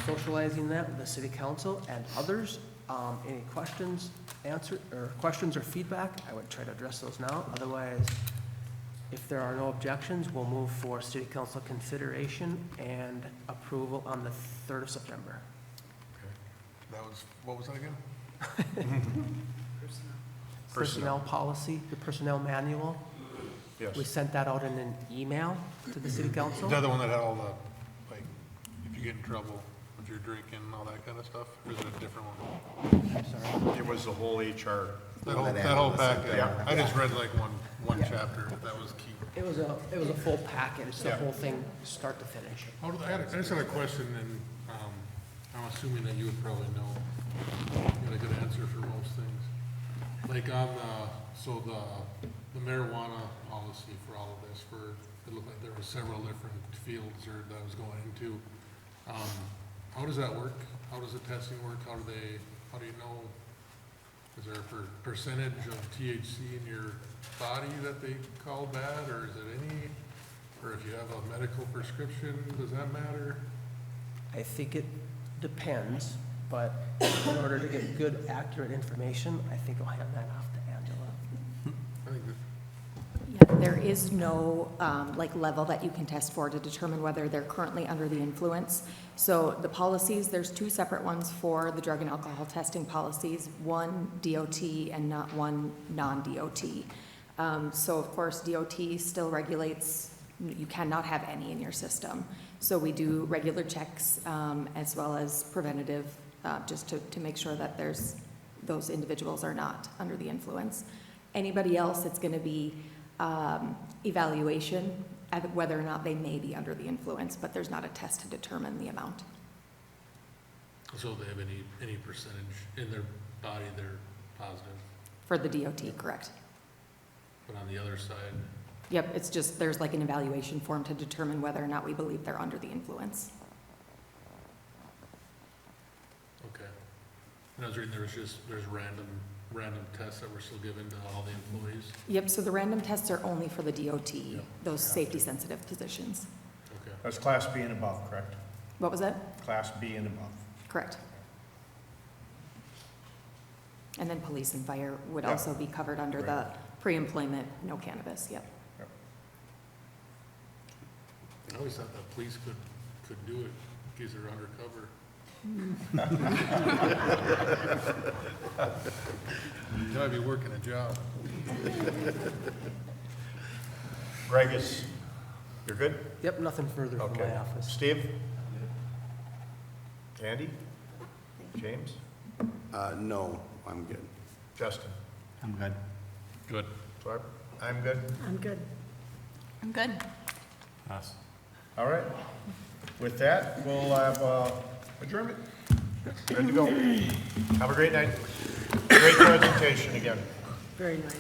socializing that with the City Council and others. Any questions, questions or feedback? I would try to address those now. Otherwise, if there are no objections, we'll move for City Council consideration and approval on the 3rd of September. That was, what was that again? Personnel policy, the personnel manual. Yes. We sent that out in an email to the City Council. Is that the one that had all the, like, if you get in trouble with your drinking and all that kind of stuff? Or is it a different one? I'm sorry. It was the whole HR. That whole packet? Yeah. I just read like one chapter, that was key. It was a full package, the Yeah. whole thing, start to finish. I just had a question, and I'm assuming that you would probably know, you got a good answer for most things. Like on the marijuana policy for all of this, it looked like there were several different fields that was going into. How does that work? How does the testing work? How do you know? Is there a percentage of THC in your body that they call bad, or is it any? Or if you have a medical prescription, does that matter? I think it depends, but in order to get good, accurate information, I think I'll hand that off to Angela. I think that Yeah, there is no, like, level that you can test for to determine whether they're currently under the influence. So the policies, there's 2 separate ones for the drug and alcohol testing policies, one DOT and not one non-DOT. So of course, DOT still regulates, you cannot have any in your system. So we do regular checks, as well as preventative, just to make sure that those individuals are not under the influence. Anybody else, it's gonna be evaluation, whether or not they may be under the influence, but there's not a test to determine the amount. So they have any percentage in their body they're positive, For the DOT, correct. but on the other side, Yep, it's just, there's like an evaluation form to determine whether or not we believe they're under the influence. okay. And I was reading there's random tests that we're still giving to all the employees. Yep, so the random tests are only for the DOT, those safety-sensitive positions. Okay. That's Class B and above, correct? What was that? Class B and above. Correct. And then police and fire would Yeah. also be covered under the pre-employment, no cannabis, yep. I always thought that police could do it, because they're undercover. You gotta be working a job. Greg you're good? Yep, nothing further from Okay. my office. Steve? Andy? James? No, I'm good. Justin? I'm good. Good. Barb? I'm good. I'm good. I'm good. Pass. All right. With that, we'll have adjournment. Ready to go. Have a great night. Great presentation again. Very nice.